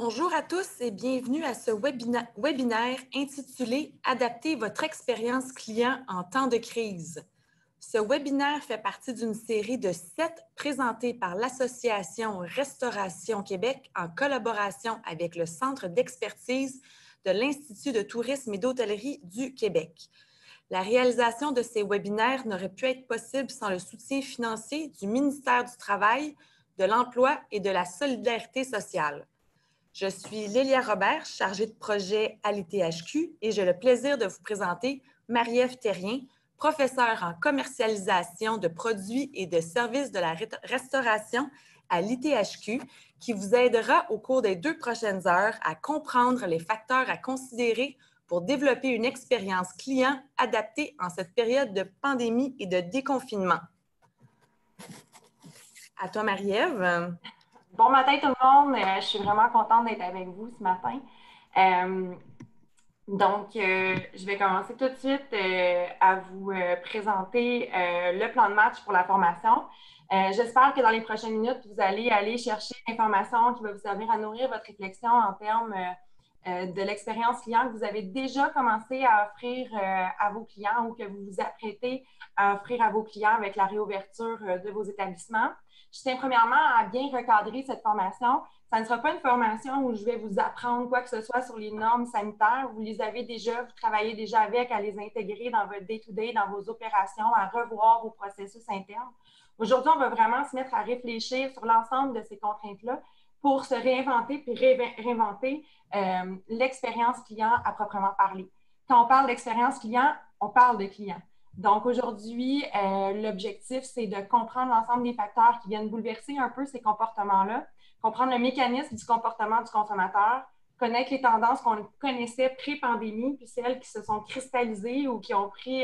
Bonjour à tous et bienvenue à ce webinaire intitulé « Adapter votre expérience client en temps de crise ». Ce webinaire fait partie d'une série de 7 présentés par l'Association Restauration Québec en collaboration avec le Centre d'expertise de l'Institut de tourisme et d'hôtellerie du Québec. La réalisation de ces webinaires n'aurait pu être possible sans le soutien financier du ministère du Travail, de l'Emploi et de la Solidarité sociale. Je suis Lélia Robert, chargée de projet à l'ITHQ et j'ai le plaisir de vous présenter Marie-Ève Thérien, professeure en commercialisation de produits et de services de la restauration à l'ITHQ, qui vous aidera au cours des 2 prochaines heures à comprendre les facteurs à considérer pour développer une expérience client adaptée en cette période de pandémie et de déconfinement. À toi, Marie-Ève. Bon matin tout le monde, je suis vraiment contente d'être avec vous ce matin. Je vais commencer tout de suite à vous présenter le plan de match pour la formation. J'espère que dans les prochaines minutes, vous allez aller chercher l'information qui va vous servir à nourrir votre réflexion en termes de l'expérience client que vous avez déjà commencé à offrir à vos clients ou que vous vous apprêtez à offrir à vos clients avec la réouverture de vos établissements. Je tiens premièrement à bien recadrer cette formation. Ça ne sera pas une formation où je vais vous apprendre quoi que ce soit sur les normes sanitaires. Vous les avez déjà, vous travaillez déjà avec, à les intégrer dans votre day-to-day, dans vos opérations, à revoir vos processus internes. Aujourd'hui, on va vraiment se mettre à réfléchir sur l'ensemble de ces contraintes-là pour se réinventer puis réinventer l'expérience client à proprement parler. Quand on parle d'expérience client, on parle de client. Donc, aujourd'hui, l'objectif, c'est de comprendre l'ensemble des facteurs qui viennent bouleverser un peu ces comportements-là, comprendre le mécanisme du comportement du consommateur, connaître les tendances qu'on connaissait pré-pandémie, puis celles qui se sont cristallisées ou qui ont pris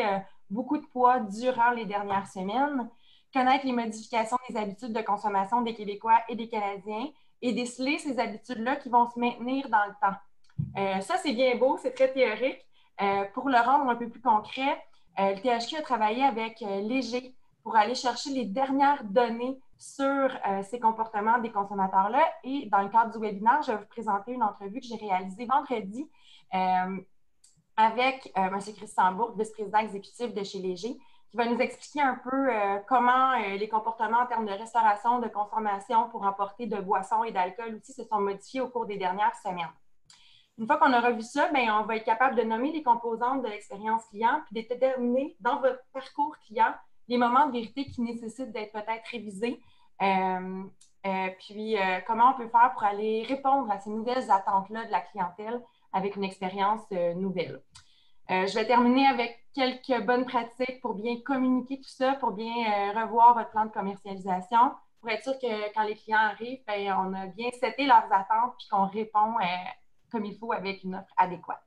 beaucoup de poids durant les dernières semaines, connaître les modifications des habitudes de consommation des Québécois et des Canadiens et déceler ces habitudes-là qui vont se maintenir dans le temps. Ça, c'est bien beau, c'est très théorique. Pour le rendre un peu plus concret, le THQ a travaillé avec Léger pour aller chercher les dernières données sur ces comportements des consommateurs-là. Et dans le cadre du webinaire, je vais vous présenter une entrevue que j'ai réalisée vendredi avec M. Christian Bourque, vice-président exécutif de chez Léger, qui va nous expliquer un peu comment les comportements en termes de restauration, de consommation pour emporter de boissons et d'alcool aussi se sont modifiés au cours des dernières semaines. Une fois qu'on aura vu ça, bien, on va être capable de nommer les composantes de l'expérience client puis de déterminer dans votre parcours client les moments de vérité qui nécessitent d'être peut-être révisés. Comment on peut faire pour aller répondre à ces nouvelles attentes-là de la clientèle avec une expérience nouvelle. Je vais terminer avec quelques bonnes pratiques pour bien communiquer tout ça, pour bien revoir votre plan de commercialisation, pour être sûr que quand les clients arrivent, bien, on a bien seté leurs attentes puis qu'on répond comme il faut avec une offre adéquate.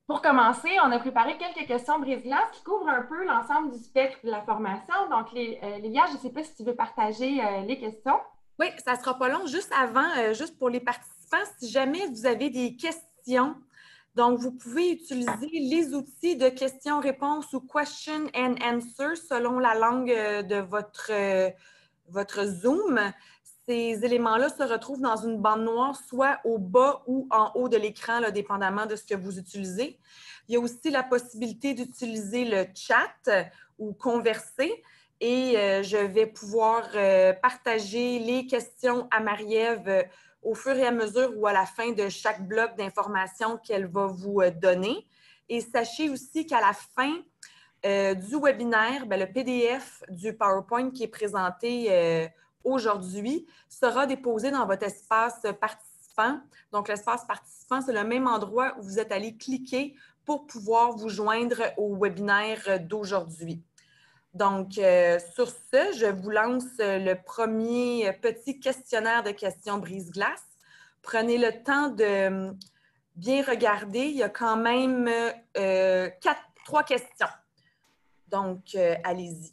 Pour commencer, on a préparé quelques questions brise-glace qui couvrent un peu l'ensemble du spectre de la formation. Donc, Lélia, je ne sais pas si tu veux partager les questions. Oui, ça ne sera pas long. Juste avant, juste pour les participants, si jamais vous avez des questions, donc vous pouvez utiliser les outils de questions-réponses ou question and answer selon la langue de votre Zoom. Ces éléments-là se retrouvent dans une bande noire, soit au bas ou en haut de l'écran, dépendamment de ce que vous utilisez. Il y a aussi la possibilité d'utiliser le chat ou converser. Et je vais pouvoir partager les questions à Marie-Ève au fur et à mesure ou à la fin de chaque bloc d'informations qu'elle va vous donner. Et sachez aussi qu'à la fin du webinaire, bien, le PDF du PowerPoint qui est présenté aujourd'hui sera déposé dans votre espace participant. Donc, l'espace participant, c'est le même endroit où vous êtes allé cliquer pour pouvoir vous joindre au webinaire d'aujourd'hui. Donc, sur ce, je vous lance le premier petit questionnaire de questions brise-glace. Prenez le temps de bien regarder. Il y a quand même 3 questions. Donc, allez-y.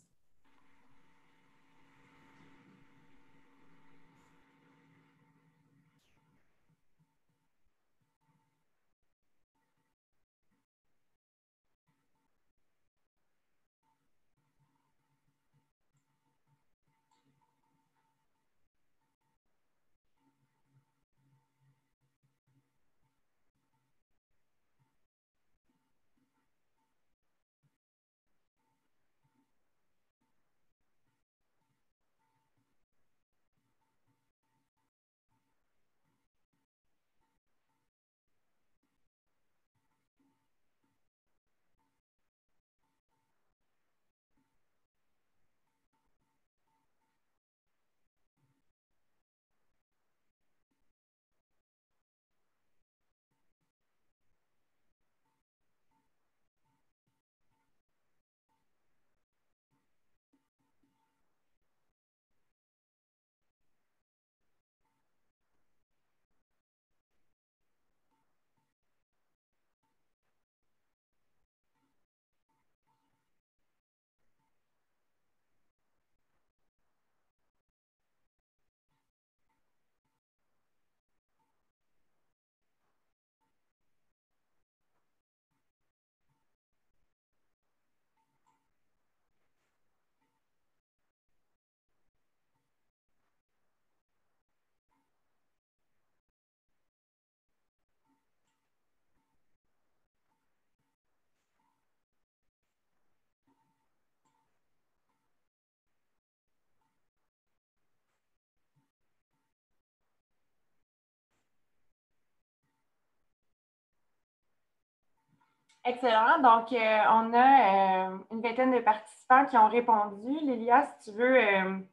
Excellent. Donc, on a une vingtaine de participants qui ont répondu. Lilia, si tu veux,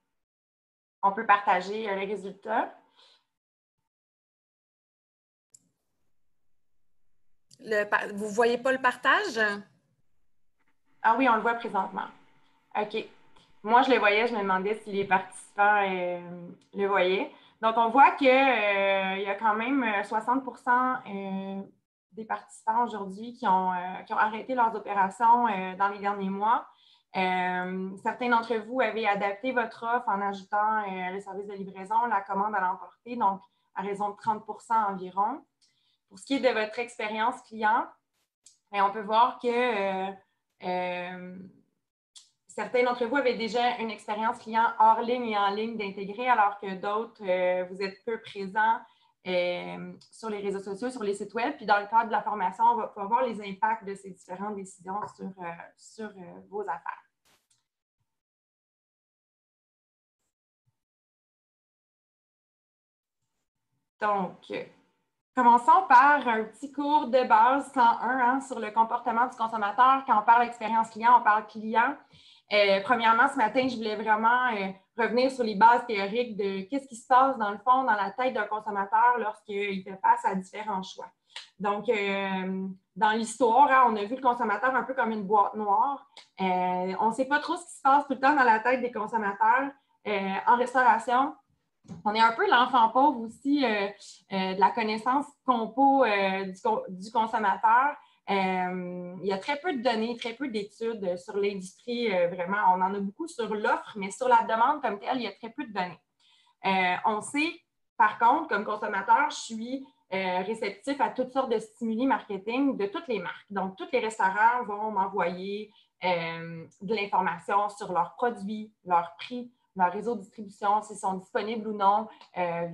on peut partager les résultats. Vous ne voyez pas le partage? Ah oui, on le voit présentement. OK. Moi, je le voyais, je me demandais si les participants le voyaient. Donc, on voit qu'il y a quand même 60% des participants aujourd'hui qui ont arrêté leurs opérations dans les derniers mois. Certains d'entre vous avaient adapté votre offre en ajoutant le service de livraison, la commande à l'emporter, donc à raison de 30% environ. Pour ce qui est de votre expérience client, on peut voir que certains d'entre vous avaient déjà une expérience client hors ligne et en ligne d'intégrer, alors que d'autres, vous êtes peu présents sur les réseaux sociaux, sur les sites web. Puis dans le cadre de la formation, on va pouvoir voir les impacts de ces différentes décisions sur vos affaires. Donc, commençons par un petit cours de base 101 sur le comportement du consommateur. Quand on parle expérience client, on parle client. Premièrement, ce matin, je voulais vraiment revenir sur les bases théoriques de qu'est-ce qui se passe dans le fond, dans la tête d'un consommateur lorsqu'il fait face à différents choix. Donc, dans l'histoire, hein, on a vu le consommateur un peu comme une boîte noire. On ne sait pas trop ce qui se passe tout le temps dans la tête des consommateurs. En restauration, on est un peu l'enfant pauvre aussi de la connaissance compo du consommateur. Il y a très peu de données, très peu d'études sur l'industrie, vraiment. On en a beaucoup sur l'offre, mais sur la demande comme telle, il y a très peu de données. On sait, par contre, comme consommateur, je suis réceptif à toutes sortes de stimuli marketing de toutes les marques. Donc, tous les restaurants vont m'envoyer de l'information sur leurs produits, leurs prix, leur réseau de distribution, s'ils sont disponibles ou non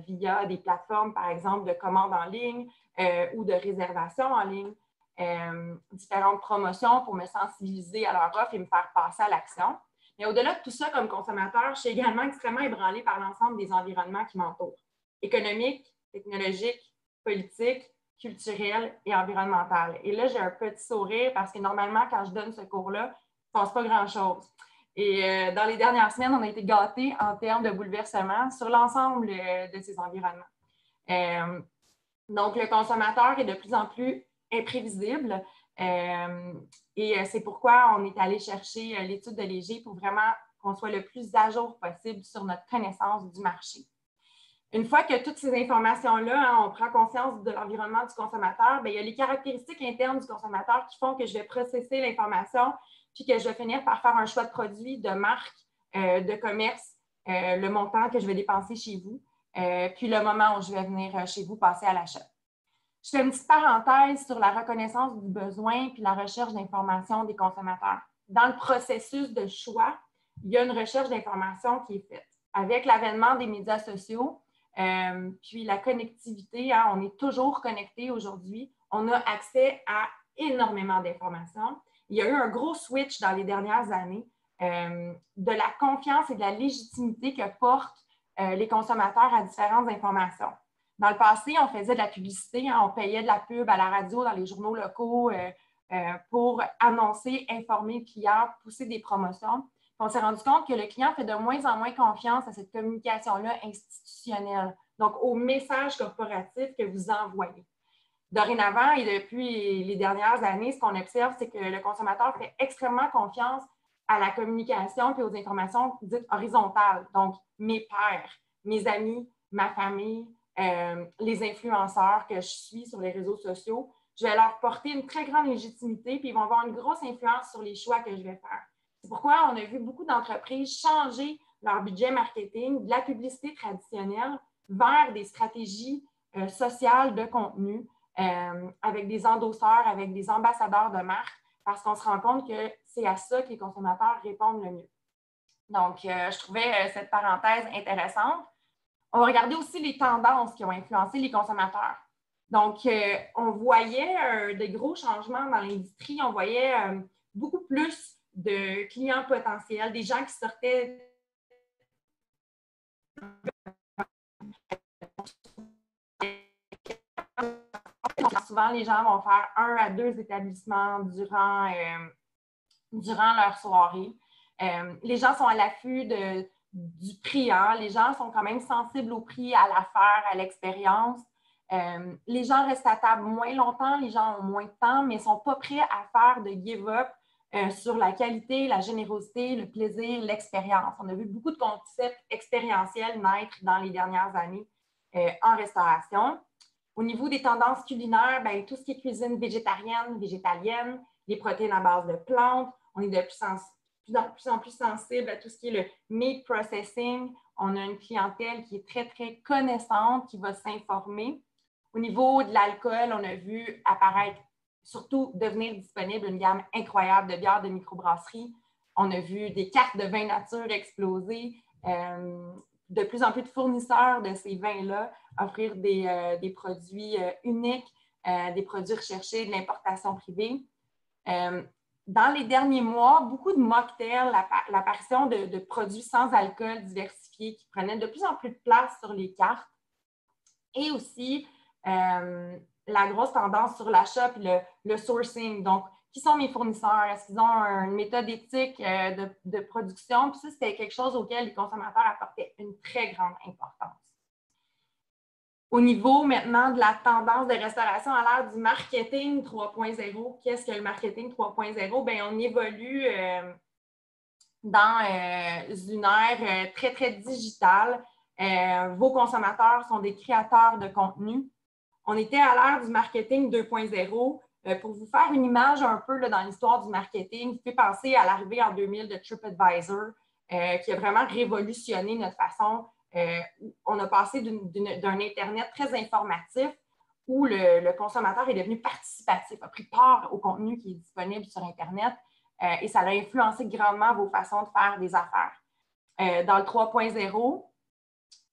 via des plateformes, par exemple, de commande en ligne ou de réservation en ligne. Différentes promotions pour me sensibiliser à leur offre et me faire passer à l'action. Mais au-delà de tout ça, comme consommateur, je suis également extrêmement ébranlée par l'ensemble des environnements qui m'entourent. Économique, technologique, politique, culturel et environnemental. Et là, j'ai un petit sourire parce que normalement, quand je donne ce cours-là, il ne se passe pas grand-chose. Et dans les dernières semaines, on a été gâtés en termes de bouleversement sur l'ensemble de ces environnements. Donc, le consommateur est de plus en plus imprévisible et c'est pourquoi on est allé chercher l'étude de Léger pour vraiment qu'on soit le plus à jour possible sur notre connaissance du marché. Une fois que toutes ces informations-là, hein, on prend conscience de l'environnement du consommateur, bien, il y a les caractéristiques internes du consommateur qui font que je vais processer l'information puis que je vais finir par faire un choix de produit, de marque, de commerce, le montant que je vais dépenser chez vous, puis le moment où je vais venir chez vous passer à l'achat. Je fais une petite parenthèse sur la reconnaissance du besoin puis la recherche d'informations des consommateurs. Dans le processus de choix, il y a une recherche d'informations qui est faite. Avec l'avènement des médias sociaux, puis la connectivité, hein, on est toujours connecté aujourd'hui. On a accès à énormément d'informations. Il y a eu un gros switch dans les dernières années de la confiance et de la légitimité que portent les consommateurs à différentes informations. Dans le passé, on faisait de la publicité, hein, on payait de la pub à la radio, dans les journaux locaux pour annoncer, informer le client, pousser des promotions. On s'est rendu compte que le client fait de moins en moins confiance à cette communication-là institutionnelle, donc au message corporatif que vous envoyez. Dorénavant et depuis les dernières années, ce qu'on observe, c'est que le consommateur fait extrêmement confiance à la communication et aux informations dites horizontales, donc mes pairs, mes amis, ma famille, les influenceurs que je suis sur les réseaux sociaux. Je vais leur porter une très grande légitimité puis ils vont avoir une grosse influence sur les choix que je vais faire. C'est pourquoi on a vu beaucoup d'entreprises changer leur budget marketing de la publicité traditionnelle vers des stratégies sociales de contenu avec des endosseurs, avec des ambassadeurs de marque, parce qu'on se rend compte que c'est à ça que les consommateurs répondent le mieux. Donc, je trouvais cette parenthèse intéressante. On va regarder aussi les tendances qui ont influencé les consommateurs. Donc, on voyait des gros changements dans l'industrie. On voyait beaucoup plus de clients potentiels, des gens qui sortaient souvent, les gens vont faire 1 à 2 établissements durant leur soirée. Les gens sont à l'affût du prix. Hein? Les gens sont quand même sensibles au prix, à l'affaire, à l'expérience. Les gens restent à table moins longtemps, les gens ont moins de temps, mais ne sont pas prêts à faire de give-up sur la qualité, la générosité, le plaisir, l'expérience. On a vu beaucoup de concepts expérientiels naître dans les dernières années en restauration. Au niveau des tendances culinaires, bien, tout ce qui est cuisine végétarienne, végétalienne, les protéines à base de plantes, on est de plus en plus sensible à tout ce qui est le meat processing. On a une clientèle qui est très, très connaissante, qui va s'informer. Au niveau de l'alcool, on a vu apparaître, surtout devenir disponible, une gamme incroyable de bières de microbrasserie. On a vu des cartes de vin nature exploser. De plus en plus de fournisseurs de ces vins-là offrir des produits uniques, des produits recherchés, de l'importation privée. Dans les derniers mois, beaucoup de mocktails, l'apparition de produits sans alcool diversifiés qui prenaient de plus en plus de place sur les cartes. Et aussi, la grosse tendance sur l'achat et le sourcing. Donc, qui sont mes fournisseurs? Est-ce qu'ils ont une méthode éthique de production? Puis ça, c'était quelque chose auquel les consommateurs apportaient une très grande importance. Au niveau maintenant de la tendance de restauration à l'ère du marketing 3.0, qu'est-ce que le marketing 3.0? Bien, on évolue dans une ère très, très digitale. Vos consommateurs sont des créateurs de contenu. On était à l'ère du marketing 2.0. Pour vous faire une image un peu là, dans l'histoire du marketing, vous pouvez penser à l'arrivée en 2000 de TripAdvisor, qui a vraiment révolutionné notre façon. On a passé d'un Internet très informatif où le consommateur est devenu participatif, a pris part au contenu qui est disponible sur Internet et ça a influencé grandement vos façons de faire des affaires. Dans le 3.0,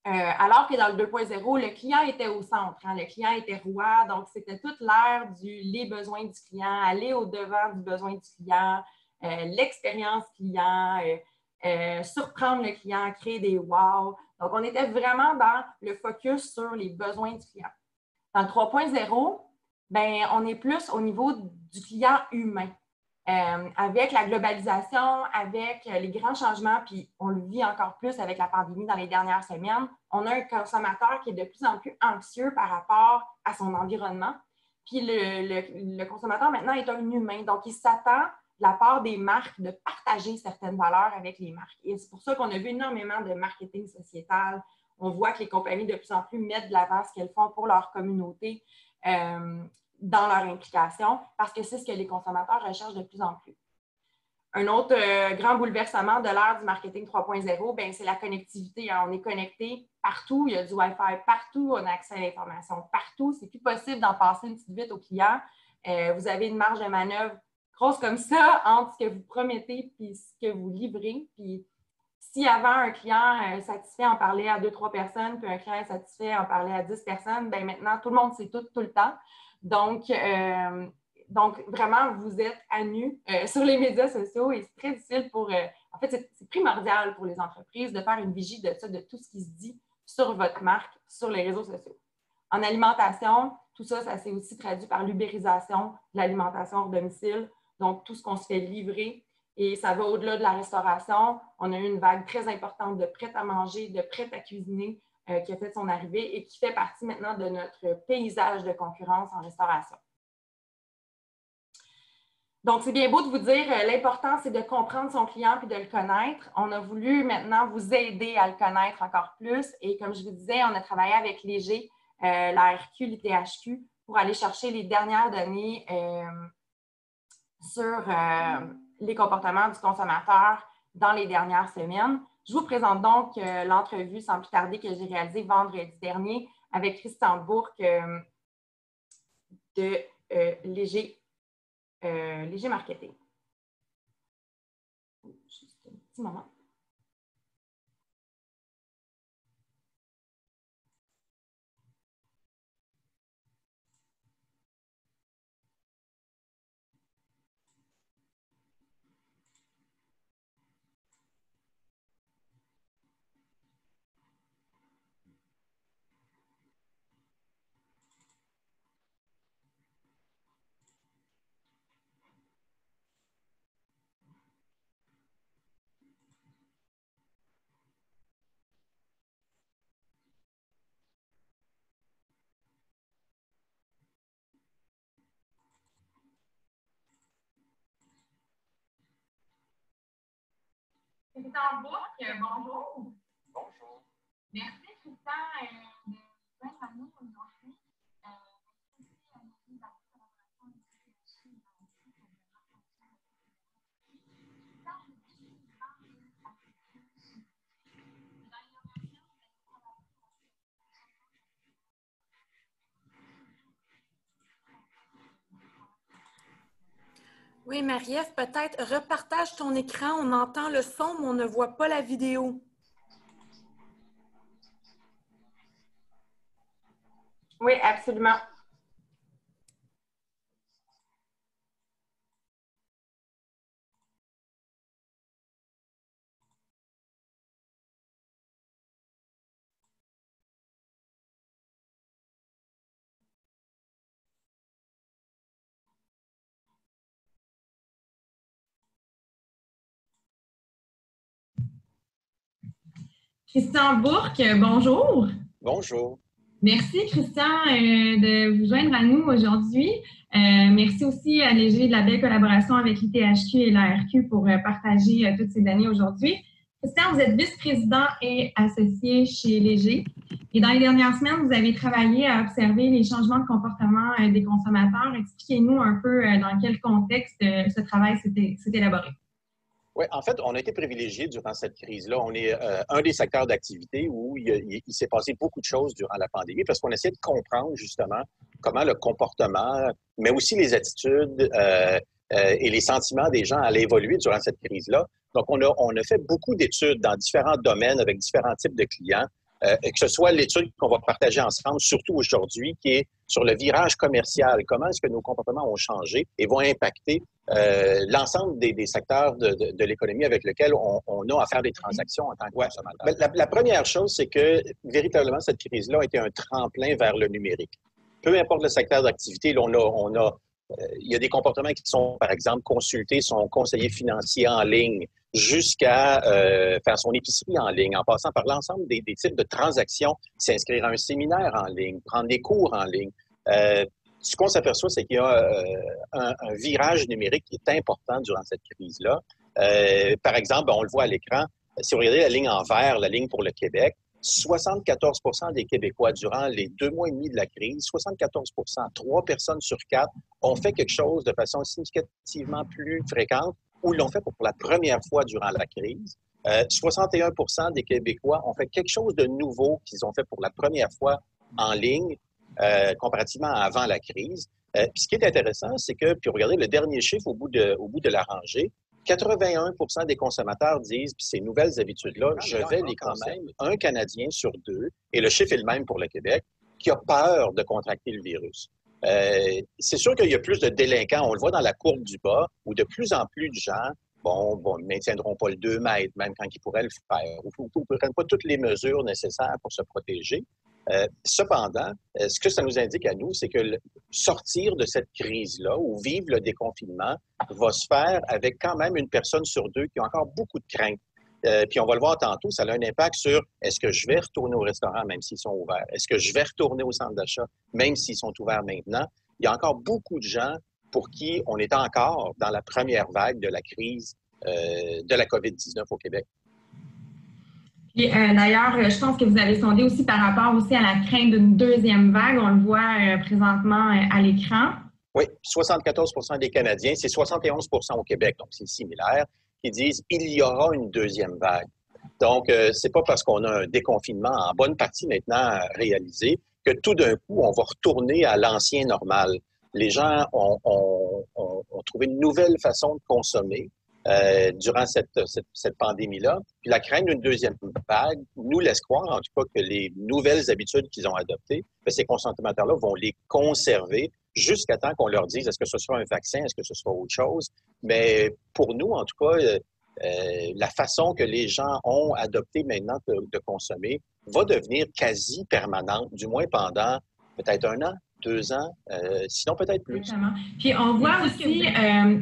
alors que dans le 2.0, le client était au centre, hein, le client était roi, donc c'était toute l'ère les besoins du client, aller au-devant du besoin du client, l'expérience client, surprendre le client, créer des wow. Donc, on était vraiment dans le focus sur les besoins du client. Dans le 3.0, ben, on est plus au niveau du client humain. Avec la globalisation, avec les grands changements, puis on le vit encore plus avec la pandémie dans les dernières semaines, on a un consommateur qui est de plus en plus anxieux par rapport à son environnement. Puis le consommateur maintenant est un humain, donc il s'attend de la part des marques de partager certaines valeurs avec les marques. Et c'est pour ça qu'on a vu énormément de marketing sociétal. On voit que les compagnies de plus en plus mettent de l'avant ce qu'elles font pour leur communauté. Dans leur implication, parce que c'est ce que les consommateurs recherchent de plus en plus. Un autre grand bouleversement de l'ère du marketing 3.0, bien, c'est la connectivité. Hein. On est connecté partout, il y a du Wi-Fi partout, on a accès à l'information partout. C'est plus possible d'en passer une petite vite aux clients. Vous avez une marge de manœuvre grosse comme ça entre ce que vous promettez et ce que vous livrez. Puis, si avant, un client satisfait en parlait à 2-3 personnes, puis un client satisfait en parlait à 10 personnes, bien maintenant, tout le monde sait tout le temps. Donc, vraiment, vous êtes à nu sur les médias sociaux et c'est très difficile en fait, c'est primordial pour les entreprises de faire une vigie de ça, de tout ce qui se dit sur votre marque, sur les réseaux sociaux. En alimentation, tout ça, ça s'est aussi traduit par l'ubérisation de l'alimentation hors domicile, donc tout ce qu'on se fait livrer. Et ça va au-delà de la restauration. On a eu une vague très importante de prêt à manger, de prêt à cuisiner qui a fait son arrivée et qui fait partie maintenant de notre paysage de concurrence en restauration. Donc, c'est bien beau de vous dire l'important, c'est de comprendre son client puis de le connaître. On a voulu maintenant vous aider à le connaître encore plus. Et comme je vous disais, on a travaillé avec Léger, la RQ, l'ITHQ, pour aller chercher les dernières données sur les comportements du consommateur dans les dernières semaines. Je vous présente donc l'entrevue sans plus tarder que j'ai réalisée vendredi dernier avec Christian Bourque de Léger Marketing. Juste un petit moment. Christian Bourque, bonjour. Bonjour. Merci, Christian, de joindre à nous aujourd'hui. Oui, Marie-Ève, peut-être repartage ton écran. On entend le son, mais on ne voit pas la vidéo. Oui, absolument. Christian Bourque, bonjour. Bonjour. Merci, Christian, de vous joindre à nous aujourd'hui. Merci aussi à Léger de la belle collaboration avec l'ITHQ et l'ARQ pour partager toutes ces données aujourd'hui. Christian, vous êtes vice-président et associé chez Léger. Et dans les dernières semaines, vous avez travaillé à observer les changements de comportement des consommateurs. Expliquez-nous un peu dans quel contexte ce travail s'est élaboré. Oui, en fait, on a été privilégiés durant cette crise-là. On est un des secteurs d'activité où il s'est passé beaucoup de choses durant la pandémie parce qu'on essaie de comprendre justement comment le comportement, mais aussi les attitudes et les sentiments des gens allaient évoluer durant cette crise-là. Donc, on a fait beaucoup d'études dans différents domaines avec différents types de clients, que ce soit l'étude qu'on va partager ensemble, surtout aujourd'hui, qui est sur le virage commercial. Comment est-ce que nos comportements ont changé et vont impacter l'ensemble des secteurs de l'économie avec lesquels on a à faire des transactions en tant que consommateur. La première chose, c'est que véritablement, cette crise-là a été un tremplin vers le numérique. Peu importe le secteur d'activité, il y a des comportements qui sont, par exemple, consulter son conseiller financier en ligne jusqu'à faire son épicerie en ligne, en passant par l'ensemble des types de transactions, s'inscrire à un séminaire en ligne, prendre des cours en ligne. Ce qu'on s'aperçoit, c'est qu'il y a un virage numérique qui est important durant cette crise-là. Par exemple, on le voit à l'écran, si vous regardez la ligne en vert, la ligne pour le Québec, 74 des Québécois, durant les 2 mois et demi de la crise, 74 3 personnes sur 4 ont fait quelque chose de façon significativement plus fréquente ou l'ont fait pour la première fois durant la crise. 61 des Québécois ont fait quelque chose de nouveau qu'ils ont fait pour la première fois en ligne comparativement à avant la crise. Puis ce qui est intéressant, c'est que, puis regardez le dernier chiffre au bout de la rangée, 81 des consommateurs disent, puis ces nouvelles habitudes-là, je vais les quand même. Un Canadien sur 2, et le chiffre est le même pour le Québec, qui a peur de contracter le virus. C'est sûr qu'il y a plus de délinquants, on le voit dans la courbe du bas, où de plus en plus de gens, ne maintiendront pas le 2 mètres, même quand ils pourraient le faire, ou ne prennent pas toutes les mesures nécessaires pour se protéger. Cependant, ce que ça nous indique à nous, c'est que sortir de cette crise-là ou vivre le déconfinement va se faire avec quand même une personne sur 2 qui a encore beaucoup de craintes. Puis on va le voir tantôt, ça a un impact sur est-ce que je vais retourner au restaurant même s'ils sont ouverts? Est-ce que je vais retourner au centre d'achat même s'ils sont ouverts maintenant? Il y a encore beaucoup de gens pour qui on est encore dans la première vague de la crise de la COVID-19 au Québec. Et d'ailleurs, je pense que vous avez sondé aussi par rapport aussi à la crainte d'une deuxième vague. On le voit présentement à l'écran. Oui, 74 des Canadiens, c'est 71 au Québec, donc c'est similaire, qui disent il y aura une deuxième vague. Donc, c'est pas parce qu'on a un déconfinement en bonne partie maintenant réalisé que tout d'un coup, on va retourner à l'ancien normal. Les gens ont trouvé une nouvelle façon de consommer durant cette pandémie-là. Puis la crainte d'une deuxième vague nous laisse croire, en tout cas, que les nouvelles habitudes qu'ils ont adoptées, ces consommateurs-là vont les conserver jusqu'à temps qu'on leur dise est-ce que ce sera un vaccin, est-ce que ce sera autre chose. Mais pour nous, en tout cas, la façon que les gens ont adopté maintenant de consommer va devenir quasi permanente, du moins pendant peut-être 1 an, 2 ans, sinon peut-être plus. Exactement. Puis on voit aussi,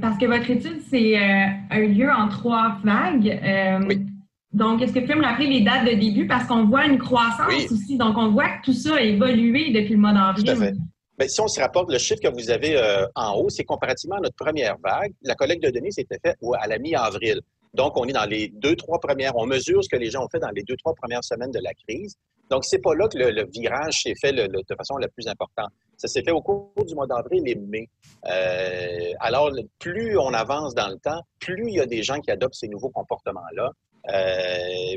parce que votre étude, c'est a eu lieu en 3 vagues. Oui. Donc, est-ce que vous pouvez me rappeler les dates de début? Parce qu'on voit une croissance aussi. Donc, on voit que tout ça a évolué depuis le mois d'avril. Tout à fait. Bien, si on se rapporte, le chiffre que vous avez en haut, c'est comparativement à notre première vague. La collecte de données s'était faite à la mi-avril. Donc, on est dans les 2-3 premières, on mesure ce que les gens ont fait dans les 2-3 premières semaines de la crise. Donc, c'est pas là que le virage s'est fait de façon la plus importante. Ça s'est fait au cours du mois d'avril et mai. Alors, plus on avance dans le temps, plus il y a des gens qui adoptent ces nouveaux comportements-là.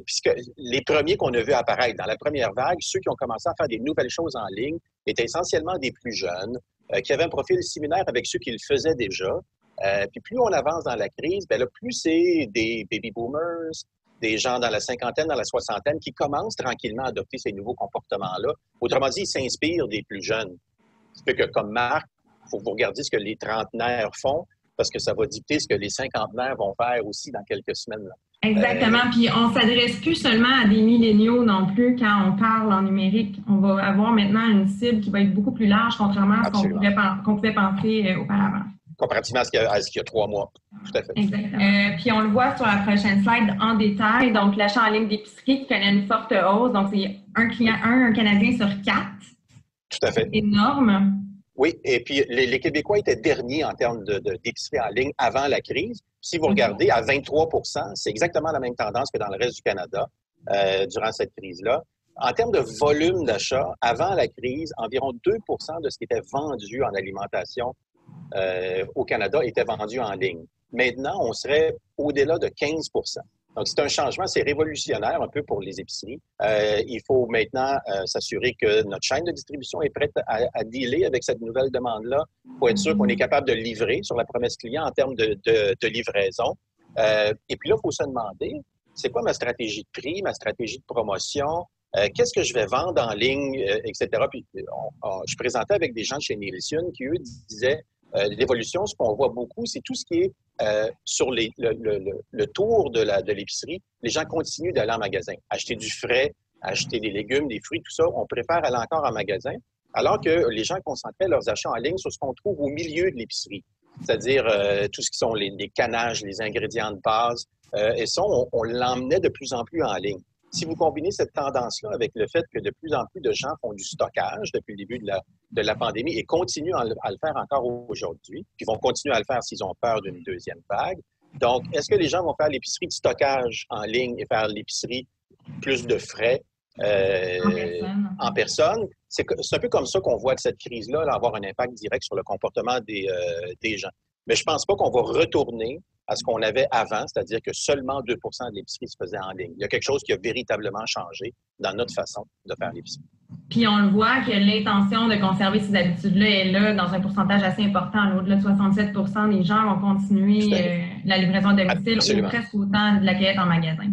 Puisque les premiers qu'on a vus apparaître dans la première vague, ceux qui ont commencé à faire des nouvelles choses en ligne, étaient essentiellement des plus jeunes, qui avaient un profil similaire avec ceux qui le faisaient déjà. Puis plus on avance dans la crise, bien là, plus c'est des baby boomers, des gens dans la cinquantaine, dans la soixantaine, qui commencent tranquillement à adopter ces nouveaux comportements-là. Autrement dit, ils s'inspirent des plus jeunes. Ce fait que, comme Marc, il faut que vous regardiez ce que les trentenaires font, parce que ça va dicter ce que les cinquantenaires vont faire aussi dans quelques semaines. Là. Exactement. Puis on ne s'adresse plus seulement à des milléniaux non plus quand on parle en numérique. On va avoir maintenant une cible qui va être beaucoup plus large, contrairement à ce qu'on pouvait penser auparavant. Comparativement à ce qu'il y a 3 mois. Tout à fait. Exactement. Puis on le voit sur la prochaine slide en détail. Donc, l'achat en ligne d'épicerie qui connaît une forte hausse. Donc, c'est un Canadien sur 4. Tout à fait. Énorme. Oui, et puis les Québécois étaient derniers en termes d'épicerie en ligne avant la crise. Si vous regardez, à 23 %, c'est exactement la même tendance que dans le reste du Canada durant cette crise-là. En termes de volume d'achat, avant la crise, environ 2 % de ce qui était vendu en alimentation au Canada était vendu en ligne. Maintenant, on serait au-delà de 15 %. Donc, c'est un changement, c'est révolutionnaire un peu pour les épiceries. Il faut maintenant s'assurer que notre chaîne de distribution est prête à dealer avec cette nouvelle demande-là pour être sûr qu'on est capable de livrer sur la promesse client en termes de livraison. Et puis là, il faut se demander, c'est quoi ma stratégie de prix, ma stratégie de promotion? Qu'est-ce que je vais vendre en ligne, etc. Puis, je présentais avec des gens chez Nielsen qui, eux, disaient l'évolution, ce qu'on voit beaucoup, c'est tout ce qui est sur le tour de l'épicerie. Les gens continuent d'aller en magasin, acheter du frais, acheter des légumes, des fruits, tout ça. On préfère aller encore en magasin, alors que les gens concentraient leurs achats en ligne sur ce qu'on trouve au milieu de l'épicerie, c'est-à-dire tout ce qui sont les canages, les ingrédients de base. Et ça, on l'emmenait de plus en plus en ligne. Si vous combinez cette tendance-là avec le fait que de plus en plus de gens font du stockage depuis le début de la pandémie et continuent à le faire encore aujourd'hui, puis vont continuer à le faire s'ils ont peur d'une deuxième vague. Donc, est-ce que les gens vont faire l'épicerie de stockage en ligne et faire l'épicerie plus de frais en personne? C'est un peu comme ça qu'on voit cette crise-là avoir un impact direct sur le comportement des gens. Mais je ne pense pas qu'on va retourner à ce qu'on avait avant, c'est-à-dire que seulement 2 % de l'épicerie se faisait en ligne. Il y a quelque chose qui a véritablement changé dans notre façon de faire l'épicerie. Puis on le voit que l'intention de conserver ces habitudes-là est là dans un pourcentage assez important. Au-delà de 67 % des gens vont continuer la livraison à domicile ou presque autant de la cueillette en magasin.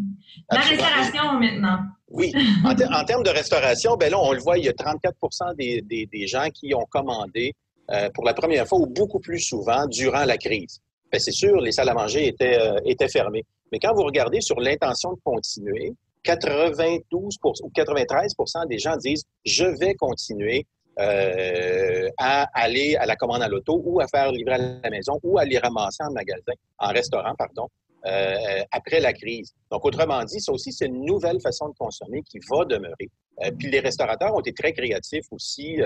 La restauration maintenant. Oui. En termes de restauration, ben là, on le voit, il y a 34 % des gens qui ont commandé pour la première fois ou beaucoup plus souvent durant la crise. Bien, c'est sûr, les salles à manger étaient fermées. Mais quand vous regardez sur l'intention de continuer, 92 ou 93 % des gens disent « je vais continuer à aller à la commande à l'auto ou à faire livrer à la maison ou à les ramasser en restaurant, après la crise. » Donc, autrement dit, ça aussi, c'est une nouvelle façon de consommer qui va demeurer. Puis les restaurateurs ont été très créatifs aussi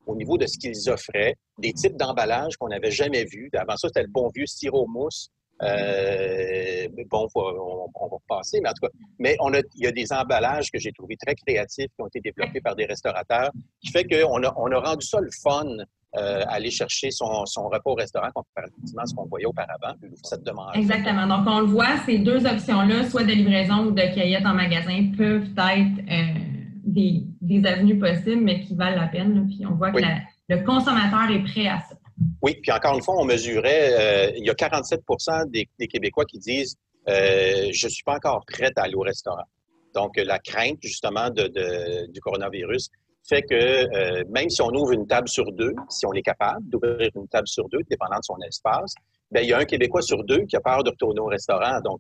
au niveau de ce qu'ils offraient, des types d'emballages qu'on n'avait jamais vus. Avant ça, c'était le bon vieux styromousse. Bon, on va repasser, mais en tout cas, il y a des emballages que j'ai trouvés très créatifs qui ont été développés par des restaurateurs, qui fait qu'on a rendu ça le fun, aller chercher son repas au restaurant comparativement à ce qu'on voyait auparavant. Cette demande. Exactement. Donc, on le voit, ces deux options-là, soit de livraison ou de cueillette en magasin, peuvent être des avenues possibles, mais qui valent la peine. Là. Puis on voit que le consommateur est prêt à ça. Oui, puis encore une fois, on mesurait, il y a 47 % des Québécois qui disent je ne suis pas encore prête à aller au restaurant. Donc, la crainte, justement, du coronavirus fait que même si on ouvre une table sur 2, si on est capable d'ouvrir une table sur 2, dépendant de son espace, bien, il y a un Québécois sur 2 qui a peur de retourner au restaurant. Donc,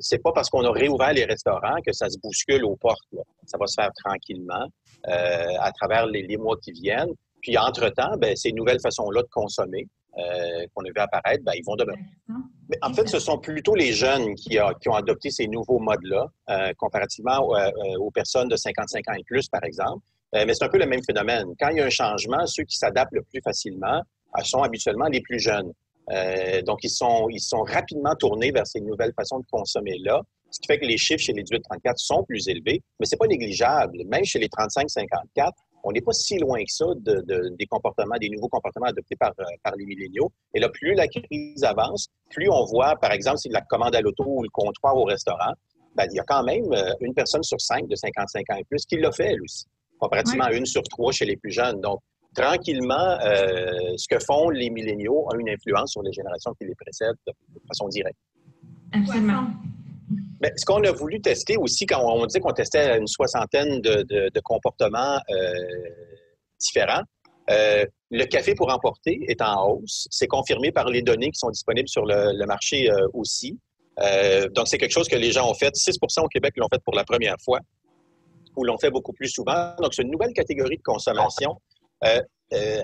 c'est pas parce qu'on a réouvert les restaurants que ça se bouscule aux portes. Là. Ça va se faire tranquillement à travers les mois qui viennent. Puis, entre-temps, bien, ces nouvelles façons-là de consommer qu'on a vu apparaître, bien, ils vont demeurer. Mais en fait, ce sont plutôt les jeunes qui ont adopté ces nouveaux modes-là, comparativement aux personnes de 55 ans et plus, par exemple. Mais c'est un peu le même phénomène. Quand il y a un changement, ceux qui s'adaptent le plus facilement sont habituellement les plus jeunes. Donc, ils sont rapidement tournés vers ces nouvelles façons de consommer-là, ce qui fait que les chiffres chez les 18-34 sont plus élevés, mais c'est pas négligeable. Même chez les 35-54, on n'est pas si loin que ça des comportements, des nouveaux comportements adoptés par les milléniaux. Et là, plus la crise avance, plus on voit, par exemple, si la commande à l'auto ou le comptoir au restaurant, ben, il y a quand même une personne sur 5 de 55 ans et plus qui l'a fait, elle aussi. Comparativement à 1 sur 3 chez les plus jeunes. Donc, tranquillement, ce que font les milléniaux a une influence sur les générations qui les précèdent de façon directe. Absolument. Mais ce qu'on a voulu tester aussi, quand on dit qu'on testait une soixantaine de comportements différents, le café pour emporter est en hausse. C'est confirmé par les données qui sont disponibles sur le marché aussi. Donc, c'est quelque chose que les gens ont fait. 6 % au Québec l'ont fait pour la première fois ou l'ont fait beaucoup plus souvent. Donc, c'est une nouvelle catégorie de consommation.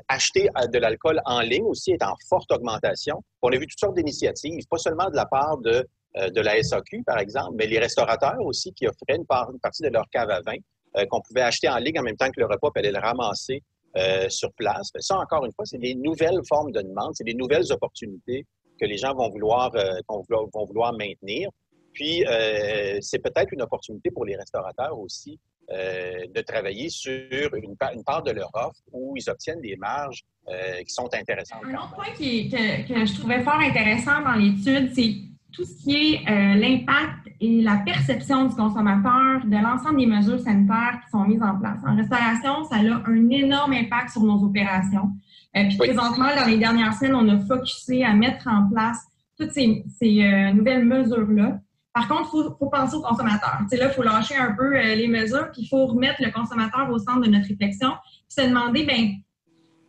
Acheter de l'alcool en ligne aussi est en forte augmentation. On a vu toutes sortes d'initiatives, pas seulement de la part de la SAQ, par exemple, mais les restaurateurs aussi qui offraient une partie de leur cave à vin qu'on pouvait acheter en ligne en même temps que le repas, puis aller le ramasser sur place. Mais ça, encore une fois, c'est des nouvelles formes de demande, c'est des nouvelles opportunités que les gens vont vouloir maintenir. Puis, c'est peut-être une opportunité pour les restaurateurs aussi de travailler sur une part de leur offre où ils obtiennent des marges qui sont intéressantes. Un autre point que je trouvais fort intéressant dans l'étude, c'est tout ce qui est l'impact et la perception du consommateur de l'ensemble des mesures sanitaires qui sont mises en place. En restauration, ça a un énorme impact sur nos opérations. Puis présentement, dans les dernières semaines, on a focusé à mettre en place toutes ces nouvelles mesures-là. Par contre, il faut penser au consommateur. Là, il faut lâcher un peu les mesures, puis il faut remettre le consommateur au centre de notre réflexion, puis se demander, bien,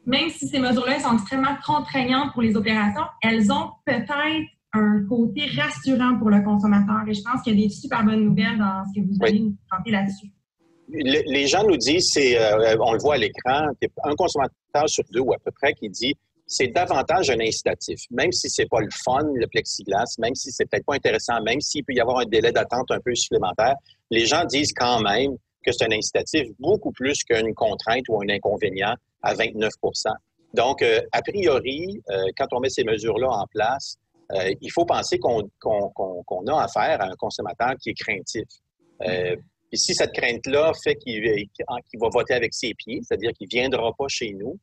même si ces mesures-là sont extrêmement contraignantes pour les opérations, elles ont peut-être un côté rassurant pour le consommateur. Et je pense qu'il y a des super bonnes nouvelles dans ce que vous allez nous présenter là-dessus. Les gens nous disent, on le voit à l'écran, un consommateur sur 2 ou à peu près qui dit c'est davantage un incitatif. Même si c'est pas le fun, le plexiglas, même si c'est peut-être pas intéressant, même s'il peut y avoir un délai d'attente un peu supplémentaire, les gens disent quand même que c'est un incitatif beaucoup plus qu'une contrainte ou un inconvénient à 29 %. Donc, a priori, quand on met ces mesures-là en place, il faut penser qu'on a affaire à un consommateur qui est craintif. Puis si cette crainte-là fait qu'il va voter avec ses pieds, c'est-à-dire qu'il ne viendra pas chez nous,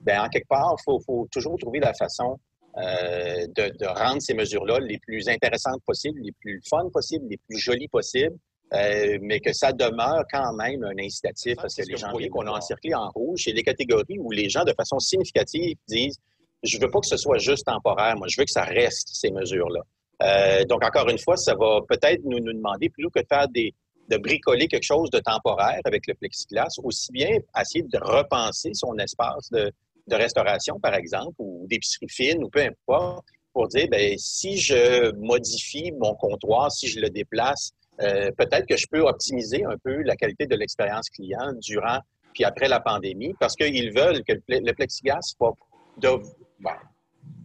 bien, en quelque part, il faut toujours trouver la façon de rendre ces mesures-là les plus intéressantes possibles, les plus fun possibles, les plus jolies possibles, mais que ça demeure quand même un incitatif parce que les gens voient qu'on a encerclé en rouge. C'est des catégories où les gens, de façon significative, disent « Je ne veux pas que ce soit juste temporaire, moi, je veux que ça reste, ces mesures-là. » Donc, encore une fois, ça va peut-être nous demander, plutôt que de faire de bricoler quelque chose de temporaire avec le plexiglas, aussi bien essayer de repenser son espace de restauration, par exemple, ou d'épicerie fine, ou peu importe, pour dire, bien, si je modifie mon comptoir, si je le déplace, peut-être que je peux optimiser un peu la qualité de l'expérience client durant puis après la pandémie, parce qu'ils veulent que le plexiglas,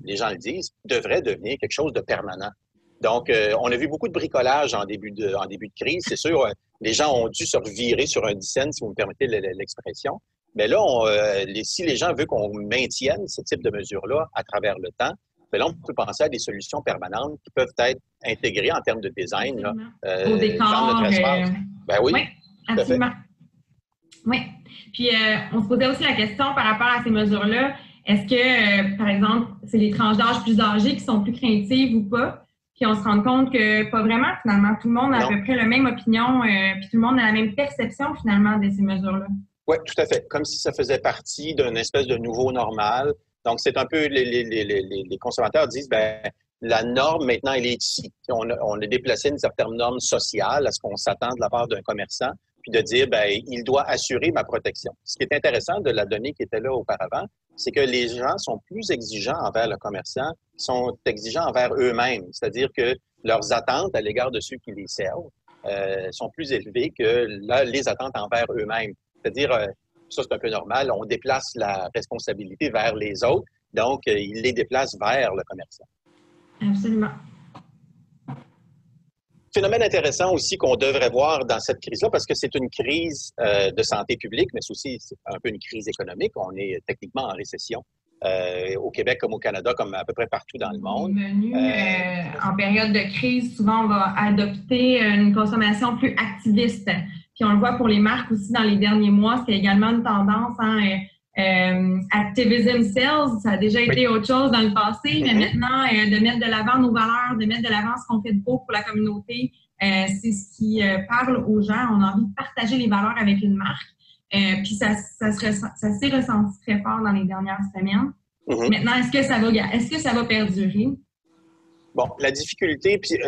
les gens le disent, devrait devenir quelque chose de permanent. Donc, on a vu beaucoup de bricolage en début de crise. C'est sûr, les gens ont dû se revirer sur un 10 cents, si vous me permettez l'expression. Mais là, si les gens veulent qu'on maintienne ce type de mesures-là à travers le temps, bien là, on peut penser à des solutions permanentes qui peuvent être intégrées en termes de design là, au décor, dans notre espace. Ben oui, absolument. Oui. Puis, on se posait aussi la question par rapport à ces mesures-là. Est-ce que, par exemple, c'est les tranches d'âge plus âgées qui sont plus craintives ou pas? Puis on se rend compte que pas vraiment, finalement. Tout le monde a à peu près la même opinion, puis tout le monde a la même perception, finalement, de ces mesures-là. Oui, tout à fait. Comme si ça faisait partie d'une espèce de nouveau normal. Donc, c'est un peu, les consommateurs disent, bien, la norme, maintenant, elle est ici. On a déplacé une certaine norme sociale à ce qu'on s'attend de la part d'un commerçant, puis de dire, bien, il doit assurer ma protection. Ce qui est intéressant de la donnée qui était là auparavant, c'est que les gens sont plus exigeants envers le commerçant, sont exigeants envers eux-mêmes. C'est-à-dire que leurs attentes à l'égard de ceux qui les servent sont plus élevées que les attentes envers eux-mêmes. C'est-à-dire, ça c'est un peu normal, on déplace la responsabilité vers les autres, donc ils les déplacent vers le commerçant. Absolument. Phénomène intéressant aussi qu'on devrait voir dans cette crise-là, parce que c'est une crise de santé publique, mais c'est aussi un peu une crise économique. On est techniquement en récession. au Québec comme au Canada, comme à peu près partout dans le monde. En période de crise, souvent, on va adopter une consommation plus activiste. Puis on le voit pour les marques aussi dans les derniers mois, c'est également une tendance. Activism sells, ça a déjà été autre chose dans le passé, mais maintenant, de mettre de l'avant nos valeurs, de mettre de l'avant ce qu'on fait de beau pour la communauté, c'est ce qui parle aux gens. On a envie de partager les valeurs avec une marque. Puis ça s'est ressenti très fort dans les dernières semaines. Maintenant, est-ce que ça va perdurer? Bon, la difficulté, puis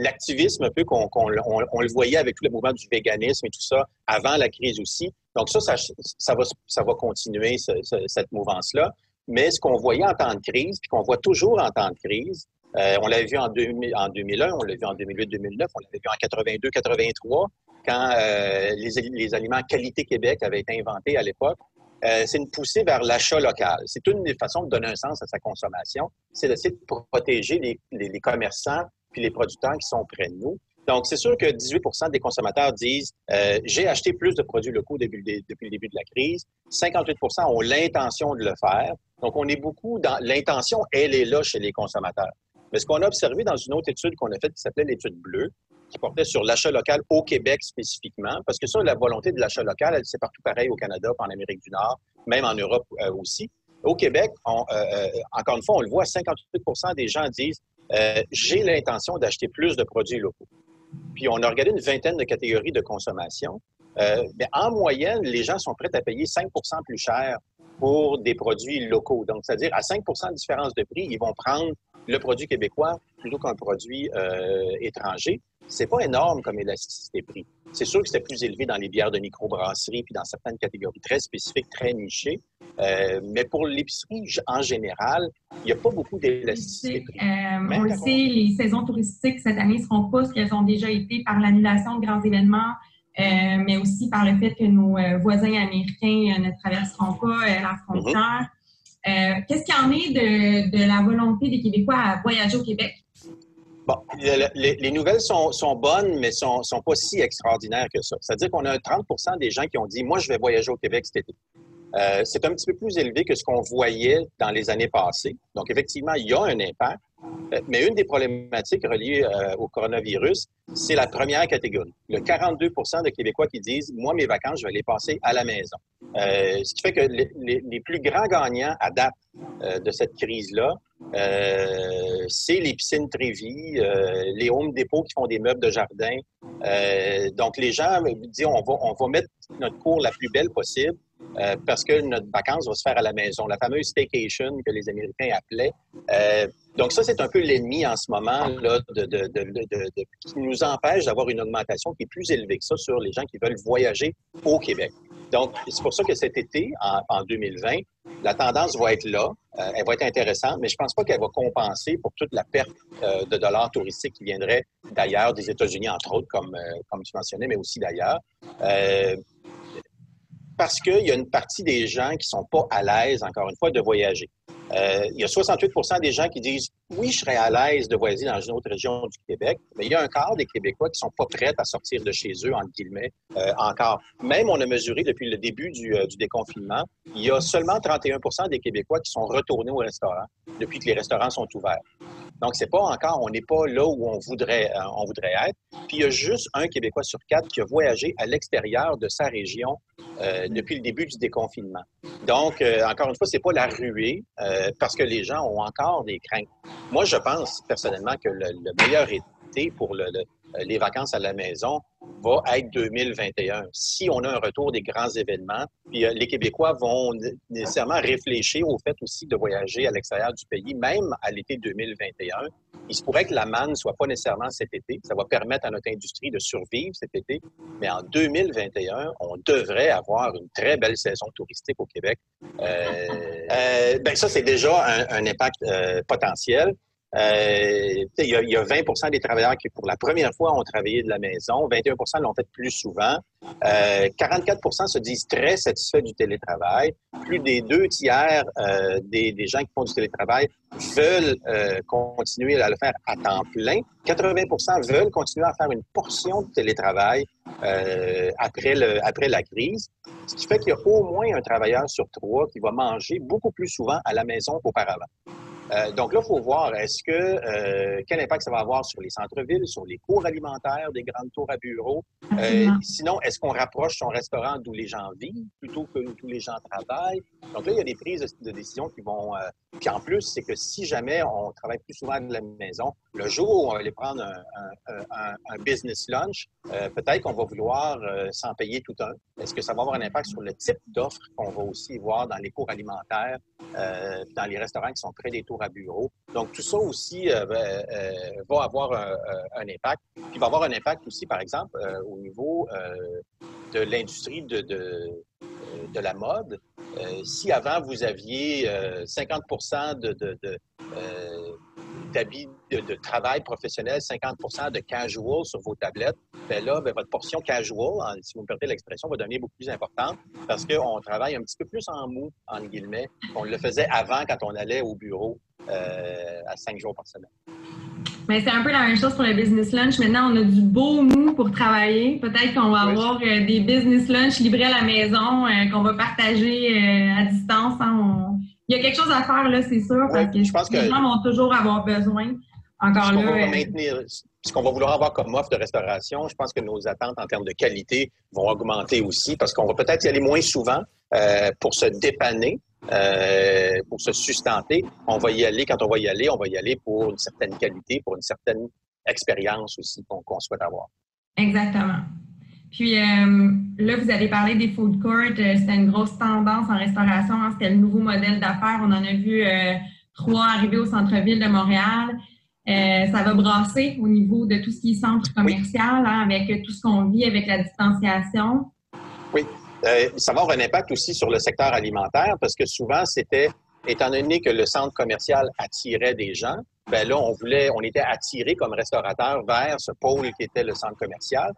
l'activisme un peu qu'on le voyait avec tout le mouvement du véganisme et tout ça, avant la crise aussi. Donc ça va continuer, cette mouvance-là. Mais ce qu'on voyait en temps de crise, puis qu'on voit toujours en temps de crise, on l'avait vu en 2001, on l'a vu en 2008-2009, on l'avait vu en 82-83, quand les aliments Qualité Québec avaient été inventés à l'époque. C'est une poussée vers l'achat local. C'est une des façons de donner un sens à sa consommation, c'est d'essayer de protéger les commerçants puis les producteurs qui sont près de nous. Donc, c'est sûr que 18% des consommateurs disent j'ai acheté plus de produits locaux depuis le début de la crise. 58% ont l'intention de le faire. Donc, on est beaucoup dans l'intention, elle est là chez les consommateurs. Mais ce qu'on a observé dans une autre étude qu'on a faite qui s'appelait l'étude bleue, qui portait sur l'achat local au Québec spécifiquement, parce que ça, la volonté de l'achat local, c'est partout pareil au Canada, en Amérique du Nord, même en Europe aussi. Au Québec, encore une fois, on le voit, 58% des gens disent j'ai l'intention d'acheter plus de produits locaux. Puis on a regardé une vingtaine de catégories de consommation. Mais en moyenne, les gens sont prêts à payer 5% plus cher pour des produits locaux. Donc, c'est-à-dire à 5% de différence de prix, ils vont prendre le produit québécois plutôt qu'un produit étranger. C'est pas énorme comme élasticité prix. C'est sûr que c'était plus élevé dans les bières de microbrasserie puis dans certaines catégories très spécifiques, très nichées. Mais pour l'épicerie, en général, il n'y a pas beaucoup d'élasticité prix. On le sait, les saisons touristiques cette année ne seront pas ce qu'elles ont déjà été par l'annulation de grands événements, mais aussi par le fait que nos voisins américains ne traverseront pas la frontière. Qu'est-ce qu'il y en est de la volonté des Québécois à voyager au Québec? Bon, les nouvelles sont bonnes, mais sont pas si extraordinaires que ça. C'est-à-dire qu'on a 30% des gens qui ont dit « Moi, je vais voyager au Québec cet été ». C'est un petit peu plus élevé que ce qu'on voyait dans les années passées. Donc, effectivement, il y a un impact. Mais une des problématiques reliées au coronavirus, c'est la première catégorie. Le 42% de Québécois qui disent « Moi, mes vacances, je vais les passer à la maison ». Ce qui fait que les plus grands gagnants à date de cette crise-là, c'est les piscines Trévis, les Home Depot qui font des meubles de jardin. Donc, les gens disent on va mettre notre cour la plus belle possible parce que notre vacance va se faire à la maison, la fameuse staycation que les Américains appelaient. Donc, ça, c'est un peu l'ennemi en ce moment là, qui nous empêche d'avoir une augmentation qui est plus élevée que ça sur les gens qui veulent voyager au Québec. Donc, c'est pour ça que cet été, en 2020, la tendance va être là. Elle va être intéressante, mais je ne pense pas qu'elle va compenser pour toute la perte de dollars touristiques qui viendraient d'ailleurs, des États-Unis, entre autres, comme tu mentionnais, mais aussi d'ailleurs. Parce qu'il y a une partie des gens qui ne sont pas à l'aise, encore une fois, de voyager. Il y a 68% des gens qui disent « Oui, je serais à l'aise de voyager dans une autre région du Québec », mais il y a un quart des Québécois qui ne sont pas prêts à sortir de chez eux, entre guillemets, encore. Même, on a mesuré depuis le début du déconfinement, il y a seulement 31% des Québécois qui sont retournés au restaurant depuis que les restaurants sont ouverts. Donc, c'est pas encore, on n'est pas là où on voudrait être. Puis, il y a juste un Québécois sur 4 qui a voyagé à l'extérieur de sa région depuis le début du déconfinement. Donc, encore une fois, c'est pas la ruée parce que les gens ont encore des craintes. Moi, je pense personnellement que le meilleur été pour les vacances à la maison va être 2021. Si on a un retour des grands événements, puis les Québécois vont nécessairement réfléchir au fait aussi de voyager à l'extérieur du pays, même à l'été 2021. Il se pourrait que la manne ne soit pas nécessairement cet été. Ça va permettre à notre industrie de survivre cet été. Mais en 2021, on devrait avoir une très belle saison touristique au Québec. Ça, c'est déjà un impact potentiel. Il y a 20% des travailleurs qui, pour la première fois, ont travaillé de la maison. 21% l'ont fait plus souvent. 44% se disent très satisfaits du télétravail. Plus des 2/3 des gens qui font du télétravail veulent continuer à le faire à temps plein. 80% veulent continuer à faire une portion de télétravail après la crise. Ce qui fait qu'il y a au moins un travailleur sur 3 qui va manger beaucoup plus souvent à la maison qu'auparavant. Donc là, il faut voir quel impact ça va avoir sur les centres-villes, sur les cours alimentaires des grandes tours à bureaux. Sinon, est-ce qu'on rapproche son restaurant d'où les gens vivent plutôt que d'où les gens travaillent? Donc là, il y a des prises de décision qui vont... Puis en plus, c'est que si jamais on travaille plus souvent de la maison, le jour où on va aller prendre un business lunch, peut-être qu'on va vouloir s'en payer tout un. Est-ce que ça va avoir un impact sur le type d'offre qu'on va aussi voir dans les cours alimentaires, dans les restaurants qui sont près des tours à bureaux? Donc, tout ça aussi va avoir un impact. Puis, va avoir un impact aussi, par exemple, au niveau de l'industrie de la mode. Si avant, vous aviez 50 d'habits de travail professionnel, 50 de casual sur vos tablettes, bien là, votre portion casual, si vous me permettez l'expression, va devenir beaucoup plus importante parce qu'on travaille un petit peu plus en mou, entre guillemets, qu'on le faisait avant quand on allait au bureau à 5 jours par semaine. Mais c'est un peu la même chose pour le business lunch. Maintenant, on a du beau mou pour travailler. Peut-être qu'on va avoir des business lunch livrés à la maison qu'on va partager à distance. Hein. Il y a quelque chose à faire, là, c'est sûr, parce que, je pense que les gens vont toujours avoir besoin. Encore là. Ce qu'on va vouloir avoir comme offre de restauration, je pense que nos attentes en termes de qualité vont augmenter aussi parce qu'on va peut-être y aller moins souvent pour se dépanner. Pour se sustenter, on va y aller pour une certaine qualité, pour une certaine expérience aussi qu'on souhaite avoir. Exactement. Puis là, vous avez parlé des food courts. C'était une grosse tendance en restauration. Hein, c'était le nouveau modèle d'affaires. On en a vu 3 arriver au centre-ville de Montréal. Ça va brasser au niveau de tout ce qui est centre commercial, hein, avec tout ce qu'on vit avec la distanciation. Oui. Ça va avoir un impact aussi sur le secteur alimentaire parce que souvent, étant donné que le centre commercial attirait des gens, ben là, on était attiré comme restaurateur vers ce pôle qui était le centre commercial.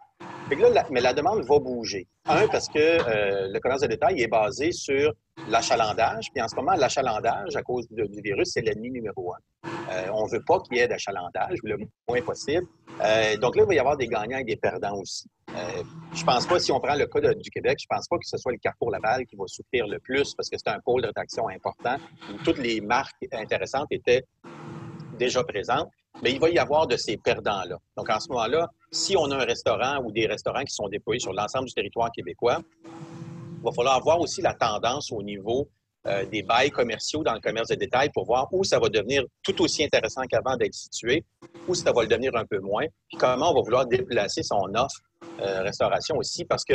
Fait que là, mais la demande va bouger. Parce que le commerce de détail est basé sur l'achalandage. Puis en ce moment, l'achalandage, à cause du virus, c'est l'ennemi numéro 1. On ne veut pas qu'il y ait d'achalandage, le moins possible. Donc là, il va y avoir des gagnants et des perdants aussi. Je pense pas, si on prend le cas du Québec, je pense pas que ce soit le Carrefour Laval qui va souffrir le plus parce que c'est un pôle d'attraction important où toutes les marques intéressantes étaient déjà présentes. Mais il va y avoir de ces perdants-là. Donc, en ce moment-là, si on a un restaurant ou des restaurants qui sont déployés sur l'ensemble du territoire québécois, il va falloir voir aussi la tendance au niveau des bails commerciaux dans le commerce de détail pour voir où ça va devenir tout aussi intéressant qu'avant d'être situé, où ça va le devenir un peu moins, puis comment on va vouloir déplacer son offre restauration aussi, parce que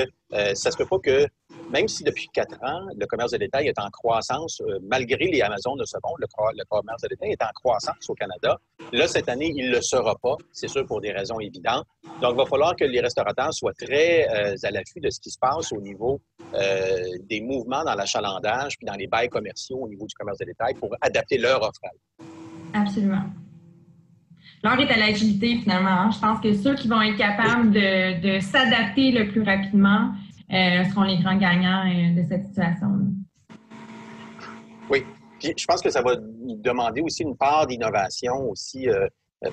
ça se peut pas que, même si depuis 4 ans, le commerce de détail est en croissance, malgré les Amazones de ce monde, le commerce de détail est en croissance au Canada. Là, cette année, il ne le sera pas, c'est sûr, pour des raisons évidentes. Donc, il va falloir que les restaurateurs soient très à l'affût de ce qui se passe au niveau des mouvements dans l'achalandage puis dans les bails commerciaux au niveau du commerce de détail pour adapter leur offre. Absolument. L'heure est à l'agilité, finalement. Hein. Je pense que ceux qui vont être capables de s'adapter le plus rapidement seront les grands gagnants de cette situation. Oui. Puis, je pense que ça va demander aussi une part d'innovation aussi,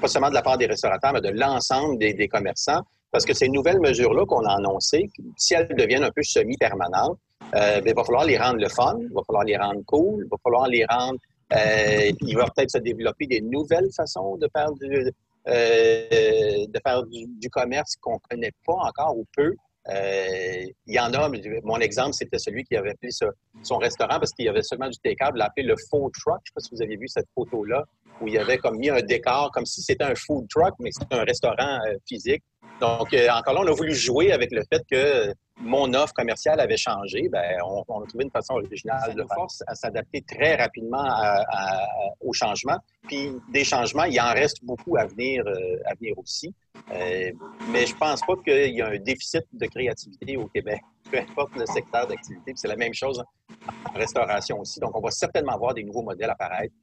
pas seulement de la part des restaurateurs, mais de l'ensemble des commerçants. Parce que ces nouvelles mesures-là qu'on a annoncées, si elles deviennent un peu semi-permanentes, il va falloir les rendre le fun, il va falloir les rendre cool, il va falloir les rendre... il va peut-être se développer des nouvelles façons de faire du commerce qu'on ne connaît pas encore ou peu. Il y en a, mon exemple, c'était celui qui avait appelé son restaurant parce qu'il y avait seulement du take-out, il l'a appelé le food truck. Je ne sais pas si vous avez vu cette photo-là, où il y avait comme mis un décor, comme si c'était un food truck, mais c'était un restaurant physique. Donc, encore là, on a voulu jouer avec le fait que mon offre commerciale avait changé. Bien, on a trouvé une façon originale de force à s'adapter très rapidement aux changements. Puis, des changements, il en reste beaucoup à venir aussi. Mais je pense pas qu'il y a un déficit de créativité au Québec, peu importe le secteur d'activité. C'est la même chose en restauration aussi. Donc, on va certainement voir des nouveaux modèles apparaître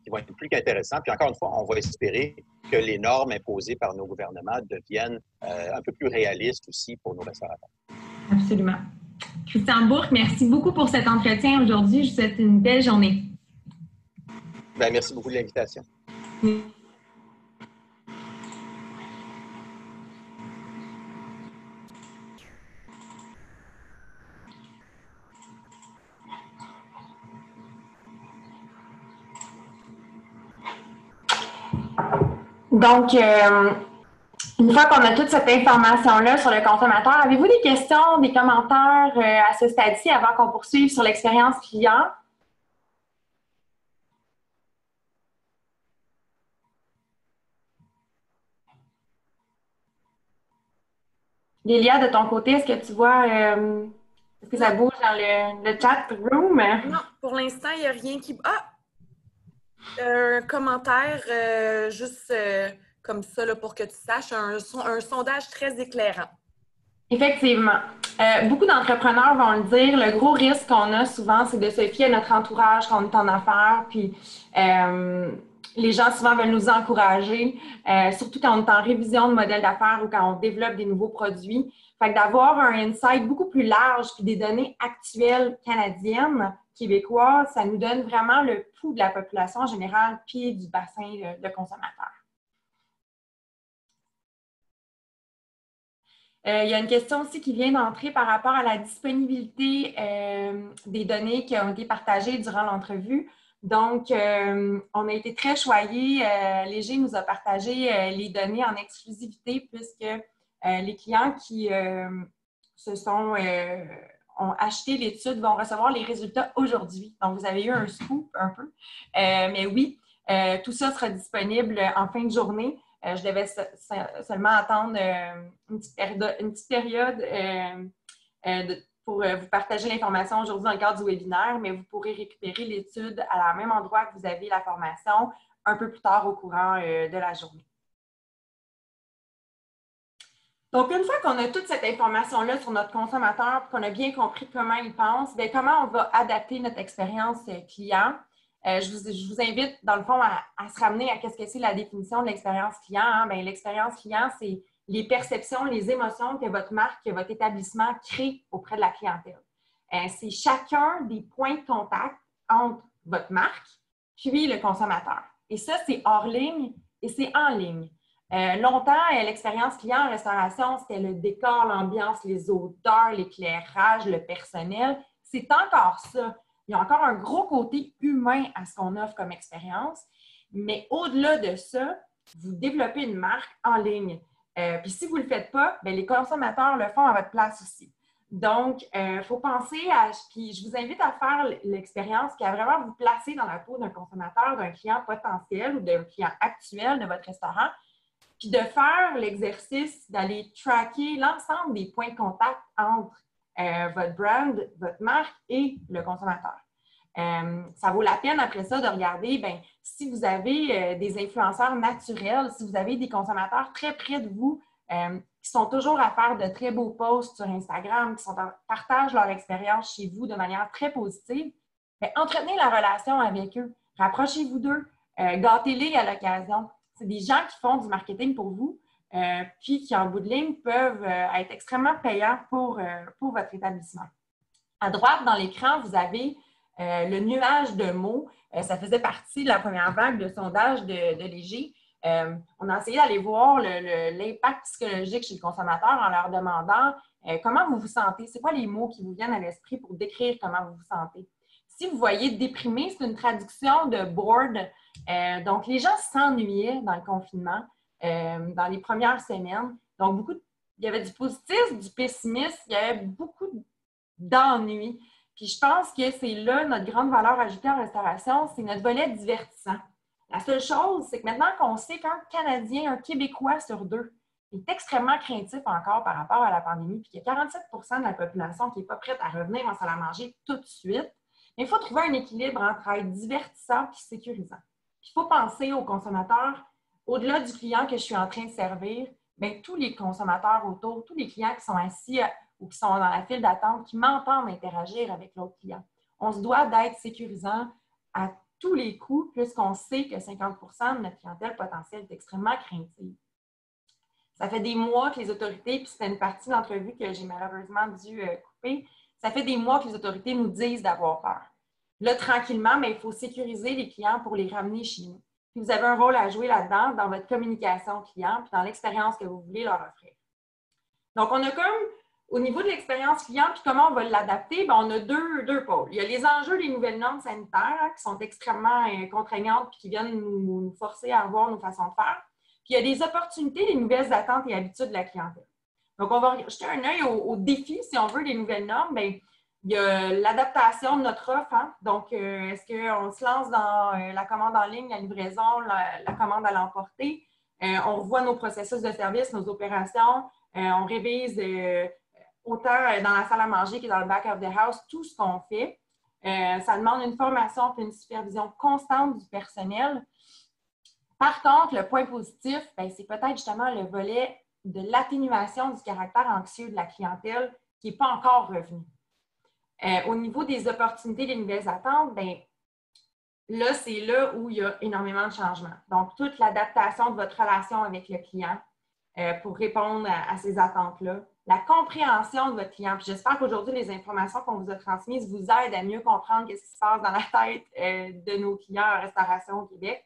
qui vont être plus qu'intéressants. Puis encore une fois, on va espérer que les normes imposées par nos gouvernements deviennent un peu plus réalistes aussi pour nos restaurateurs. Absolument. Christian Bourque, merci beaucoup pour cet entretien aujourd'hui. Je vous souhaite une belle journée. Bien, merci beaucoup de l'invitation. Donc, une fois qu'on a toute cette information-là sur le consommateur, avez-vous des questions, des commentaires à ce stade-ci avant qu'on poursuive sur l'expérience client? Lélia, de ton côté, est-ce que tu vois, est-ce que ça bouge dans le chat room? Non, pour l'instant, il n'y a rien qui... Ah! Un commentaire, juste comme ça, là, pour que tu saches, un sondage très éclairant. Effectivement. Beaucoup d'entrepreneurs vont le dire, le gros risque qu'on a souvent, c'est de se fier à notre entourage quand on est en affaires, puis les gens souvent veulent nous encourager, surtout quand on est en révision de modèle d'affaires ou quand on développe des nouveaux produits. Fait que d'avoir un insight beaucoup plus large puis des données actuelles canadiennes, québécoises, ça nous donne vraiment le pouls de la population en général puis du bassin de consommateurs. Il y a une question aussi qui vient d'entrer par rapport à la disponibilité des données qui ont été partagées durant l'entrevue. Donc, on a été très choyés. Léger nous a partagé les données en exclusivité puisque les clients qui ont acheté l'étude vont recevoir les résultats aujourd'hui. Donc, vous avez eu un scoop un peu. Mais oui, tout ça sera disponible en fin de journée. Je devais seulement attendre une petite période pour vous partager l'information aujourd'hui dans le cadre du webinaire, mais vous pourrez récupérer l'étude à la même endroit que vous avez la formation un peu plus tard au courant de la journée. Donc, une fois qu'on a toute cette information-là sur notre consommateur, qu'on a bien compris comment il pense, bien, comment on va adapter notre expérience client? Je vous invite, dans le fond, à se ramener à qu'est-ce que c'est la définition de l'expérience client. Hein? Bien, l'expérience client, c'est les perceptions, les émotions que votre marque, que votre établissement crée auprès de la clientèle. C'est chacun des points de contact entre votre marque puis le consommateur. Et ça, c'est hors ligne et c'est en ligne. Longtemps, l'expérience client en restauration, c'était le décor, l'ambiance, les odeurs, l'éclairage, le personnel. C'est encore ça. Il y a encore un gros côté humain à ce qu'on offre comme expérience. Mais au-delà de ça, vous développez une marque en ligne. Puis si vous ne le faites pas, bien, les consommateurs le font à votre place aussi. Donc, il faut penser à... Puis je vous invite à faire l'expérience qui a vraiment vous placer dans la peau d'un consommateur, d'un client potentiel ou d'un client actuel de votre restaurant, puis de faire l'exercice d'aller tracker l'ensemble des points de contact entre votre brand, votre marque et le consommateur. Ça vaut la peine après ça de regarder, bien, si vous avez des influenceurs naturels, si vous avez des consommateurs très près de vous qui sont toujours à faire de très beaux posts sur Instagram, qui partagent leur expérience chez vous de manière très positive, bien, entretenez la relation avec eux. Rapprochez-vous d'eux. Gâtez-les à l'occasion. C'est des gens qui font du marketing pour vous, puis qui, en bout de ligne, peuvent être extrêmement payants pour votre établissement. À droite, dans l'écran, vous avez le nuage de mots. Ça faisait partie de la première vague de sondage de Léger. On a essayé d'aller voir l'impact psychologique chez le consommateur en leur demandant comment vous vous sentez. C'est quoi les mots qui vous viennent à l'esprit pour décrire comment vous vous sentez? Si vous voyez déprimé, c'est une traduction de bored. Donc, les gens s'ennuyaient dans le confinement dans les premières semaines. Donc, il y avait du positif, du pessimisme, il y avait beaucoup d'ennui. Puis, je pense que c'est là notre grande valeur ajoutée en restauration, c'est notre volet divertissant. La seule chose, c'est que maintenant qu'on sait qu'un Canadien, un Québécois sur deux est extrêmement craintif encore par rapport à la pandémie, puis qu'il y a 47 % de la population qui n'est pas prête à revenir en salle à manger tout de suite, mais il faut trouver un équilibre entre être divertissant et sécurisant. Il faut penser aux consommateurs, au-delà du client que je suis en train de servir, bien, tous les consommateurs autour, tous les clients qui sont assis ou qui sont dans la file d'attente, qui m'entendent interagir avec l'autre client. On se doit d'être sécurisant à tous les coups, puisqu'on sait que 50 % de notre clientèle potentielle est extrêmement craintive. Ça fait des mois que les autorités, puis c'était une partie de l'entrevue que j'ai malheureusement dû couper, ça fait des mois que les autorités nous disent d'avoir peur. Là, tranquillement, mais il faut sécuriser les clients pour les ramener chez nous. Puis vous avez un rôle à jouer là-dedans dans votre communication client puis dans l'expérience que vous voulez leur offrir. Donc, on a comme, au niveau de l'expérience client, puis comment on va l'adapter, bien, on a deux pôles. Il y a les enjeux des nouvelles normes sanitaires qui sont extrêmement contraignantes puis qui viennent nous forcer à revoir nos façons de faire. Puis, il y a des opportunités, des nouvelles attentes et habitudes de la clientèle. Donc, on va jeter un œil aux défis, si on veut, des nouvelles normes. Bien, il y a l'adaptation de notre offre. Hein? Donc, est-ce qu'on se lance dans la commande en ligne, la livraison, la commande à l'emporter? On revoit nos processus de service, nos opérations. On révise autant dans la salle à manger que dans le back of the house, tout ce qu'on fait. Ça demande une formation et une supervision constante du personnel. Par contre, le point positif, c'est peut-être justement le volet de l'atténuation du caractère anxieux de la clientèle qui n'est pas encore revenu. Au niveau des opportunités, des nouvelles attentes, là, c'est là où il y a énormément de changements. Donc, toute l'adaptation de votre relation avec le client pour répondre à ces attentes-là. La compréhension de votre client. Puis j'espère qu'aujourd'hui, les informations qu'on vous a transmises vous aident à mieux comprendre ce qui se passe dans la tête de nos clients en restauration au Québec.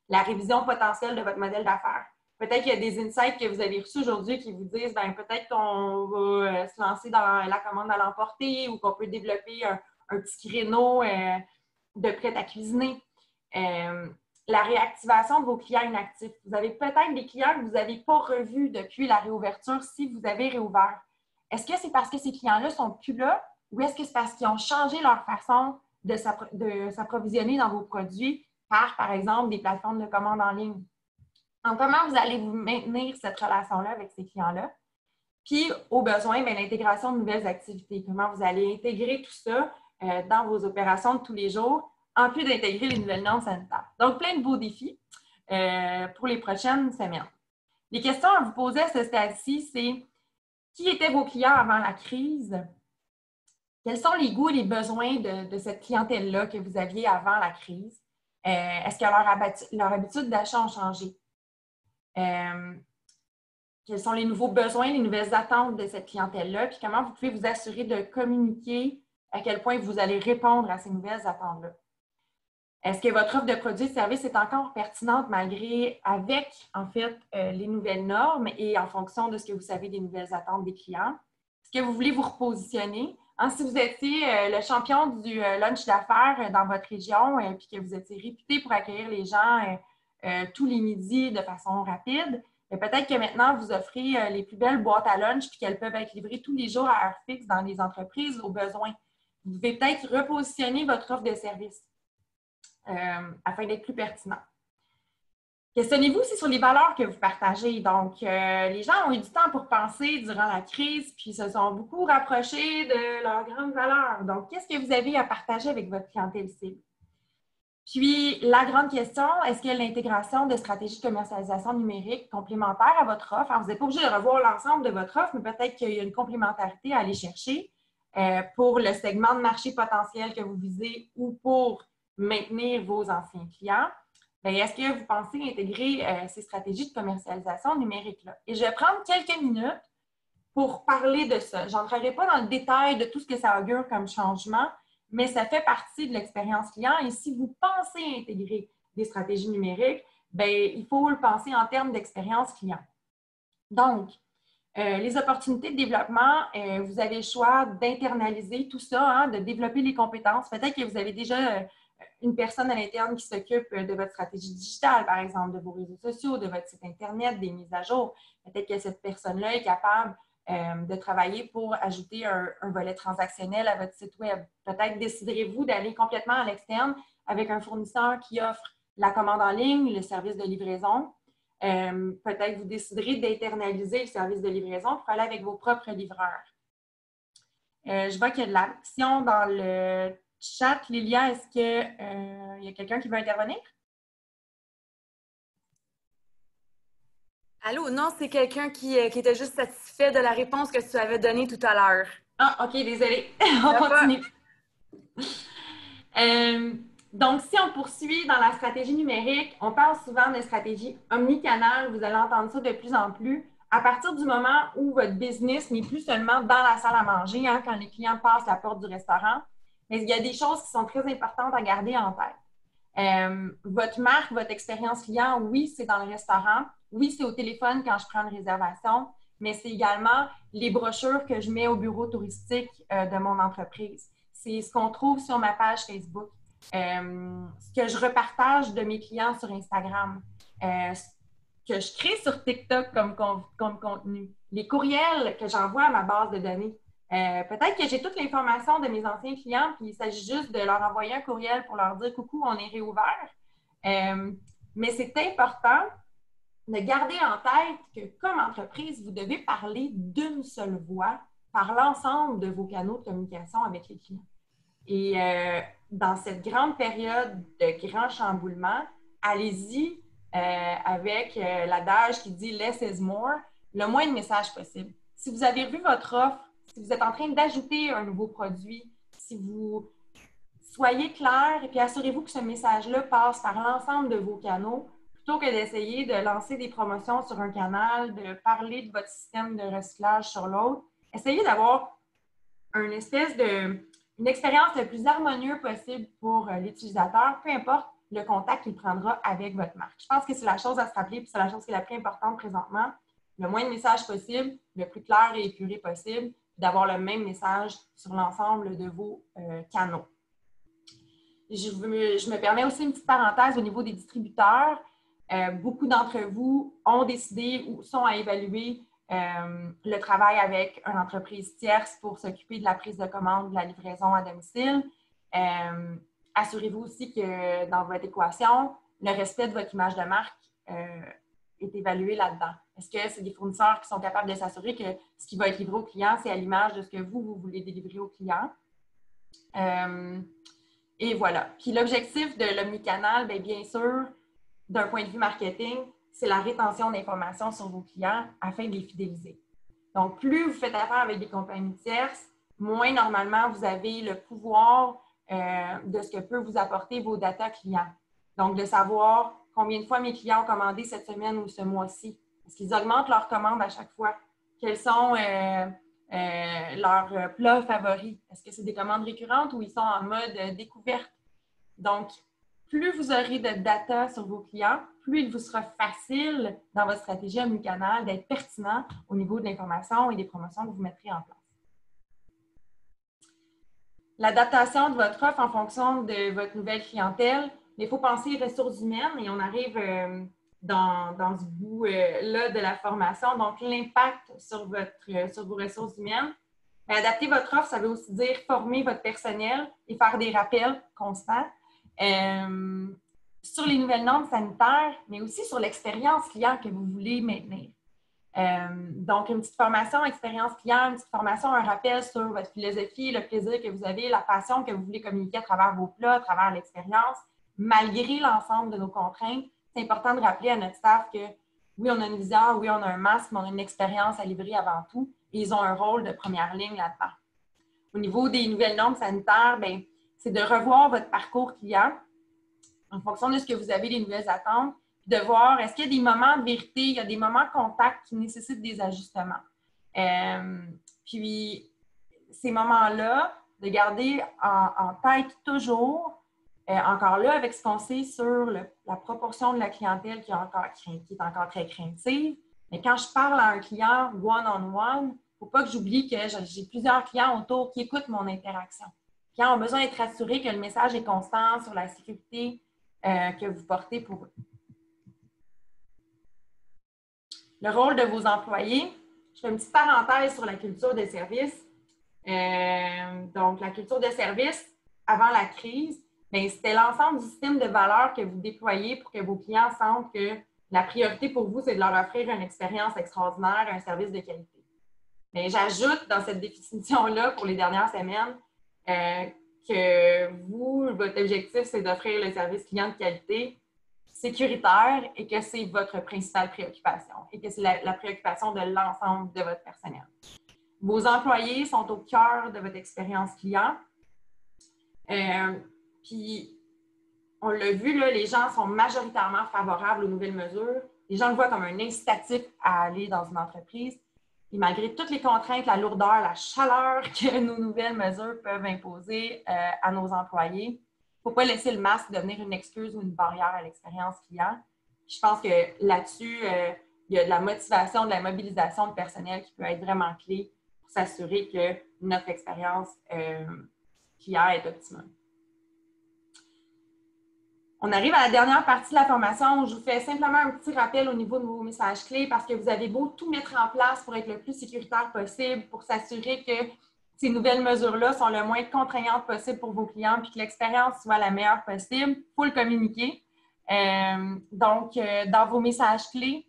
La révision potentielle de votre modèle d'affaires. Peut-être qu'il y a des insights que vous avez reçus aujourd'hui qui vous disent peut-être qu'on va se lancer dans la commande à l'emporter ou qu'on peut développer un petit créneau de prêt à cuisiner. La réactivation de vos clients inactifs. Vous avez peut-être des clients que vous n'avez pas revus depuis la réouverture si vous avez réouvert. Est-ce que c'est parce que ces clients-là ne sont plus là ou est-ce que c'est parce qu'ils ont changé leur façon de s'approvisionner dans vos produits par exemple, des plateformes de commande en ligne? Donc, comment vous allez vous maintenir cette relation-là avec ces clients-là? Puis, au besoin, l'intégration de nouvelles activités. Comment vous allez intégrer tout ça dans vos opérations de tous les jours, en plus d'intégrer les nouvelles normes sanitaires. Donc, plein de beaux défis pour les prochaines semaines. Les questions à vous poser à ce stade-ci, c'est qui étaient vos clients avant la crise? Quels sont les goûts et les besoins de cette clientèle-là que vous aviez avant la crise? Est-ce que leur habitude d'achat ont changé? Quels sont les nouveaux besoins, les nouvelles attentes de cette clientèle-là? Puis comment vous pouvez vous assurer de communiquer à quel point vous allez répondre à ces nouvelles attentes-là? Est-ce que votre offre de produits et de services est encore pertinente avec, en fait, les nouvelles normes et en fonction de ce que vous savez des nouvelles attentes des clients? Est-ce que vous voulez vous repositionner? Si vous étiez le champion du lunch d'affaires dans votre région et que vous étiez réputé pour accueillir les gens tous les midis de façon rapide, peut-être que maintenant, vous offrez les plus belles boîtes à lunch puis qu'elles peuvent être livrées tous les jours à heure fixe dans les entreprises au besoin. Vous devez peut-être repositionner votre offre de service afin d'être plus pertinent. Questionnez-vous aussi sur les valeurs que vous partagez. Donc, les gens ont eu du temps pour penser durant la crise, puis se sont beaucoup rapprochés de leurs grandes valeurs. Donc, qu'est-ce que vous avez à partager avec votre clientèle cible? Puis, la grande question, est-ce qu'il y a l'intégration de stratégies de commercialisation numérique complémentaires à votre offre? Alors, vous n'êtes pas obligé de revoir l'ensemble de votre offre, mais peut-être qu'il y a une complémentarité à aller chercher pour le segment de marché potentiel que vous visez ou pour maintenir vos anciens clients. Est-ce que vous pensez intégrer ces stratégies de commercialisation numérique-là? Et je vais prendre quelques minutes pour parler de ça. Je n'entrerai pas dans le détail de tout ce que ça augure comme changement, mais ça fait partie de l'expérience client. Et si vous pensez intégrer des stratégies numériques, il faut le penser en termes d'expérience client. Donc, les opportunités de développement, vous avez le choix d'internaliser tout ça, de développer les compétences. Peut-être que vous avez déjà une personne à l'interne qui s'occupe de votre stratégie digitale, par exemple, de vos réseaux sociaux, de votre site Internet, des mises à jour. Peut-être que cette personne-là est capable de travailler pour ajouter un volet transactionnel à votre site Web. Peut-être déciderez-vous d'aller complètement à l'externe avec un fournisseur qui offre la commande en ligne, le service de livraison. Peut-être vous déciderez d'internaliser le service de livraison pour aller avec vos propres livreurs. Je vois qu'il y a de l'action dans le chat. Lilia, est-ce qu'il y a quelqu'un qui veut intervenir? Allô? Non, c'est quelqu'un qui était juste satisfait de la réponse que tu avais donnée tout à l'heure. Ah, OK, désolée. On continue. Donc, si on poursuit dans la stratégie numérique, on parle souvent de stratégie omnicanal. Vous allez entendre ça de plus en plus. À partir du moment où votre business n'est plus seulement dans la salle à manger, quand les clients passent la porte du restaurant, mais il y a des choses qui sont très importantes à garder en tête. Votre marque, votre expérience client, oui, c'est dans le restaurant. Oui, c'est au téléphone quand je prends une réservation, mais c'est également les brochures que je mets au bureau touristique de mon entreprise. C'est ce qu'on trouve sur ma page Facebook. Ce que je repartage de mes clients sur Instagram, ce que je crée sur TikTok comme contenu, les courriels que j'envoie à ma base de données. Peut-être que j'ai toute l'information de mes anciens clients, puis il s'agit juste de leur envoyer un courriel pour leur dire « Coucou, on est réouvert ». Mais c'est important de garder en tête que comme entreprise, vous devez parler d'une seule voix par l'ensemble de vos canaux de communication avec les clients. Et dans cette grande période de grand chamboulement, allez-y avec l'adage qui dit « less is more », le moins de messages possible. Si vous avez revu votre offre, si vous êtes en train d'ajouter un nouveau produit, si vous soyez clair et puis assurez-vous que ce message-là passe par l'ensemble de vos canaux plutôt que d'essayer de lancer des promotions sur un canal, de parler de votre système de recyclage sur l'autre. Essayez d'avoir une expérience le plus harmonieuse possible pour l'utilisateur, peu importe le contact qu'il prendra avec votre marque. Je pense que c'est la chose à se rappeler, puis c'est la chose qui est la plus importante présentement. Le moins de messages possible, le plus clair et épuré possible, d'avoir le même message sur l'ensemble de vos canaux. Je me permets aussi une petite parenthèse au niveau des distributeurs. Beaucoup d'entre vous ont décidé ou sont à évaluer le travail avec une entreprise tierce pour s'occuper de la prise de commande, de la livraison à domicile. Assurez-vous aussi que dans votre équation, le respect de votre image de marque est évalué là-dedans. Est-ce que c'est des fournisseurs qui sont capables de s'assurer que ce qui va être livré au client, c'est à l'image de ce que vous voulez délivrer au client? Et voilà. Puis l'objectif de l'omnicanal, bien sûr, d'un point de vue marketing, c'est la rétention d'informations sur vos clients afin de les fidéliser. Donc, plus vous faites affaire avec des compagnies tierces, moins normalement vous avez le pouvoir de ce que peut vous apporter vos data clients. Donc, de savoir combien de fois mes clients ont commandé cette semaine ou ce mois-ci. Est-ce qu'ils augmentent leurs commandes à chaque fois? Quels sont leurs plats favoris? Est-ce que c'est des commandes récurrentes ou ils sont en mode découverte? Donc, plus vous aurez de data sur vos clients, plus il vous sera facile dans votre stratégie omnicanal d'être pertinent au niveau de l'information et des promotions que vous mettrez en place. L'adaptation de votre offre en fonction de votre nouvelle clientèle, il faut penser ressources humaines et on arrive dans ce bout-là de la formation. Donc, l'impact sur vos ressources humaines. Adapter votre offre, ça veut aussi dire former votre personnel et faire des rappels constants sur les nouvelles normes sanitaires, mais aussi sur l'expérience client que vous voulez maintenir. Donc, une petite formation expérience client, une petite formation, un rappel sur votre philosophie, le plaisir que vous avez, la passion que vous voulez communiquer à travers vos plats, à travers l'expérience, malgré l'ensemble de nos contraintes. C'est important de rappeler à notre staff que oui, on a une visière, oui, on a un masque, mais on a une expérience à livrer avant tout et ils ont un rôle de première ligne là-dedans. Au niveau des nouvelles normes sanitaires, bien, c'est de revoir votre parcours client en fonction de ce que vous avez, les nouvelles attentes, puis de voir est-ce qu'il y a des moments de vérité, il y a des moments de contact qui nécessitent des ajustements. Puis, ces moments-là, de garder en tête toujours, encore là, avec ce qu'on sait sur la proportion de la clientèle qui est encore très craintive. Mais quand je parle à un client one-on-one, il ne faut pas que j'oublie que j'ai plusieurs clients autour qui écoutent mon interaction. Les clients ont besoin d'être assurés que le message est constant sur la sécurité que vous portez pour eux. Le rôle de vos employés. Je fais une petite parenthèse sur la culture de service. Donc, la culture de service, avant la crise, c'était l'ensemble du système de valeurs que vous déployez pour que vos clients sentent que la priorité pour vous, c'est de leur offrir une expérience extraordinaire, un service de qualité. Mais j'ajoute dans cette définition-là pour les dernières semaines que votre objectif, c'est d'offrir le service client de qualité sécuritaire et que c'est votre principale préoccupation et que c'est la préoccupation de l'ensemble de votre personnel. Vos employés sont au cœur de votre expérience client. Puis, on l'a vu, là, les gens sont majoritairement favorables aux nouvelles mesures. Les gens le voient comme un incitatif à aller dans une entreprise. Et malgré toutes les contraintes, la lourdeur, la chaleur que nos nouvelles mesures peuvent imposer à nos employés, il ne faut pas laisser le masque devenir une excuse ou une barrière à l'expérience client. Je pense que là-dessus, il y a de la motivation, de la mobilisation de personnel qui peut être vraiment clé pour s'assurer que notre expérience client est optimale. On arrive à la dernière partie de la formation où je vous fais simplement un petit rappel au niveau de vos messages clés parce que vous avez beau tout mettre en place pour être le plus sécuritaire possible, pour s'assurer que ces nouvelles mesures-là sont le moins contraignantes possible pour vos clients puis que l'expérience soit la meilleure possible, il faut le communiquer. Donc, dans vos messages clés,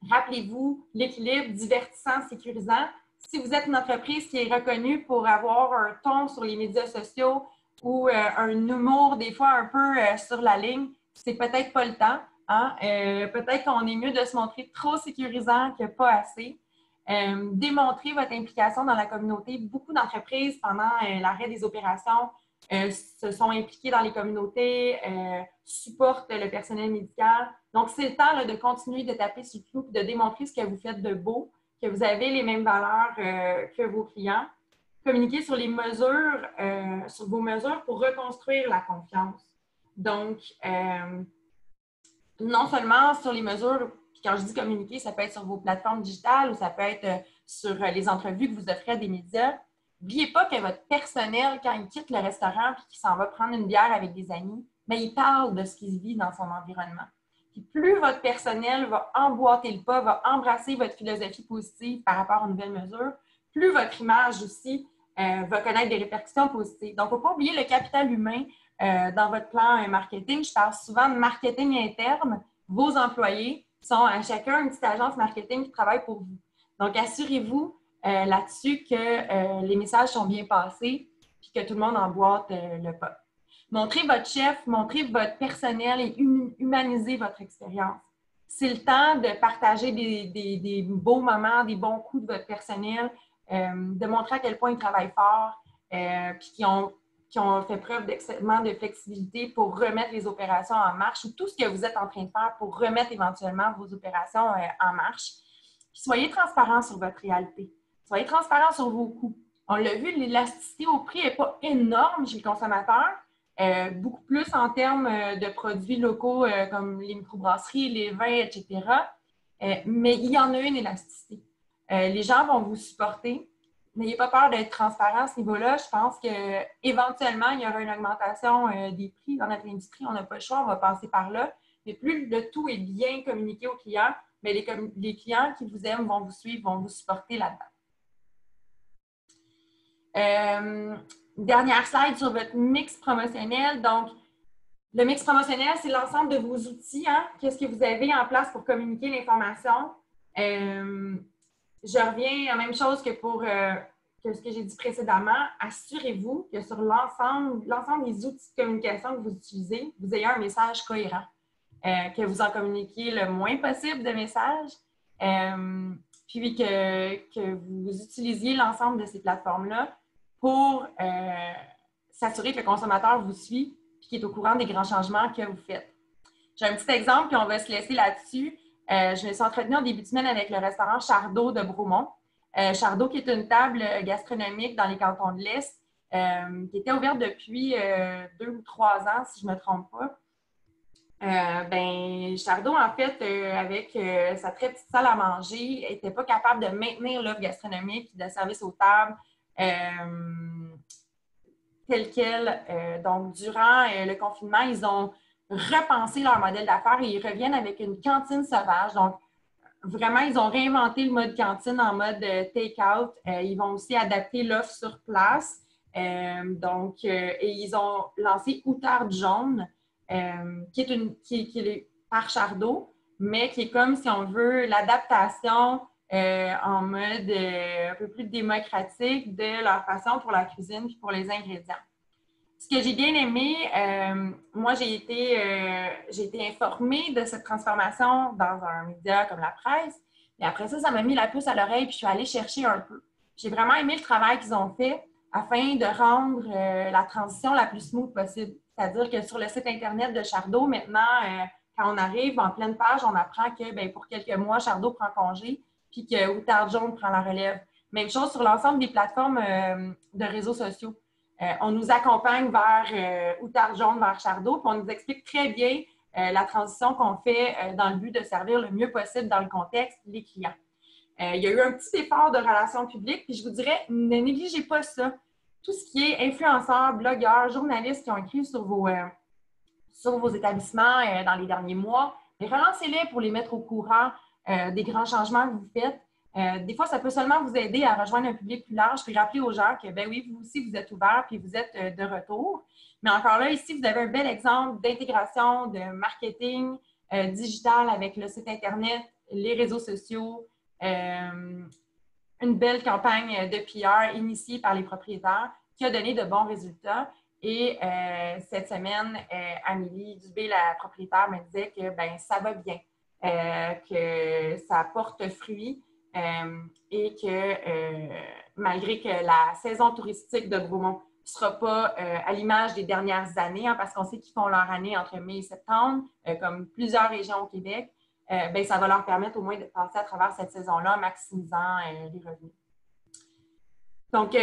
rappelez-vous l'équilibre divertissant, sécurisant. Si vous êtes une entreprise qui est reconnue pour avoir un ton sur les médias sociaux ou un humour des fois un peu sur la ligne, c'est peut-être pas le temps. Hein? Peut-être qu'on est mieux de se montrer trop sécurisant que pas assez. Démontrer votre implication dans la communauté. Beaucoup d'entreprises, pendant l'arrêt des opérations, se sont impliquées dans les communautés, supportent le personnel médical. Donc, c'est le temps là, de continuer de taper sur le clou et de démontrer ce que vous faites de beau, que vous avez les mêmes valeurs que vos clients. Communiquer sur les mesures, sur vos mesures pour reconstruire la confiance. Donc, non seulement sur les mesures, puis quand je dis communiquer, ça peut être sur vos plateformes digitales ou ça peut être sur les entrevues que vous offrez à des médias. N'oubliez pas que votre personnel, quand il quitte le restaurant et qu'il s'en va prendre une bière avec des amis, bien, il parle de ce qui se vit dans son environnement. Puis plus votre personnel va emboîter le pas, va embrasser votre philosophie positive par rapport aux nouvelles mesures, plus votre image aussi va connaître des répercussions positives. Donc, il ne faut pas oublier le capital humain dans votre plan marketing. Je parle souvent de marketing interne. Vos employés sont à chacun une petite agence marketing qui travaille pour vous. Donc, assurez-vous là-dessus que les messages sont bien passés et que tout le monde emboîte le pas. Montrez votre chef, montrez votre personnel et humanisez votre expérience. C'est le temps de partager des beaux moments, des bons coups de votre personnel, de montrer à quel point ils travaillent fort puis qu'ils ont fait preuve d'excédement de flexibilité pour remettre les opérations en marche ou tout ce que vous êtes en train de faire pour remettre éventuellement vos opérations en marche. Puis soyez transparent sur votre réalité. Soyez transparent sur vos coûts. On l'a vu, l'élasticité au prix n'est pas énorme chez le consommateur. Beaucoup plus en termes de produits locaux comme les microbrasseries, les vins, etc. Mais il y en a une élasticité. Les gens vont vous supporter. N'ayez pas peur d'être transparent à ce niveau-là. Je pense qu'éventuellement, il y aura une augmentation des prix dans notre industrie. On n'a pas le choix, on va passer par là. Mais plus le tout est bien communiqué aux clients, mais les clients qui vous aiment vont vous suivre, vont vous supporter là-dedans. Dernière slide sur votre mix promotionnel. Donc, le mix promotionnel, c'est l'ensemble de vos outils. Hein? Qu'est-ce que vous avez en place pour communiquer l'information? Je reviens à la même chose que pour que ce que j'ai dit précédemment. Assurez-vous que sur l'ensemble des outils de communication que vous utilisez, vous ayez un message cohérent, que vous en communiquiez le moins possible de messages, puis que vous utilisiez l'ensemble de ces plateformes-là pour s'assurer que le consommateur vous suit et qu'il est au courant des grands changements que vous faites. J'ai un petit exemple, puis on va se laisser là-dessus. Je me suis entretenue en début de semaine avec le restaurant Chardot de Bromont. Chardot, qui est une table gastronomique dans les cantons de l'Est, qui était ouverte depuis 2 ou 3 ans, si je ne me trompe pas. Chardot, en fait, avec sa très petite salle à manger, n'était pas capable de maintenir l'offre gastronomique et de service aux tables telle qu'elle. Donc, durant le confinement, ils ont repensé leur modèle d'affaires et ils reviennent avec une cantine sauvage. Donc, vraiment, ils ont réinventé le mode cantine en mode take-out. Ils vont aussi adapter l'offre sur place. Et ils ont lancé Outarde jaune, qui est par Chardot, mais qui est comme, si on veut, l'adaptation en mode un peu plus démocratique de leur façon pour la cuisine et pour les ingrédients. Ce que j'ai bien aimé, moi, j'ai été informée de cette transformation dans un média comme la presse. Et après ça m'a mis la puce à l'oreille puis je suis allée chercher un peu. J'ai vraiment aimé le travail qu'ils ont fait afin de rendre la transition la plus smooth possible. C'est-à-dire que sur le site Internet de Chardot, maintenant, quand on arrive en pleine page, on apprend que pour quelques mois, Chardot prend congé puis que Outarde jaune prend la relève. Même chose sur l'ensemble des plateformes de réseaux sociaux. On nous accompagne vers Outarde jaune, vers Chardot, puis on nous explique très bien la transition qu'on fait dans le but de servir le mieux possible dans le contexte les clients. Il y a eu un petit effort de relations publiques, puis je vous dirais, ne négligez pas ça. Tout ce qui est influenceurs, blogueurs, journalistes qui ont écrit sur sur vos établissements dans les derniers mois. Relancez-les pour les mettre au courant des grands changements que vous faites. Des fois, ça peut seulement vous aider à rejoindre un public plus large, puis rappeler aux gens que, ben oui, vous aussi, vous êtes ouverts, puis vous êtes de retour. Mais encore là, ici, vous avez un bel exemple d'intégration, de marketing digital avec le site Internet, les réseaux sociaux, une belle campagne de PR initiée par les propriétaires qui a donné de bons résultats. Et cette semaine, Amélie Dubé, la propriétaire, me disait que ben, ça va bien, que ça porte fruit et que malgré que la saison touristique de Bromont ne sera pas à l'image des dernières années, parce qu'on sait qu'ils font leur année entre mai et septembre, comme plusieurs régions au Québec, ben, ça va leur permettre au moins de passer à travers cette saison-là en maximisant les revenus. Donc,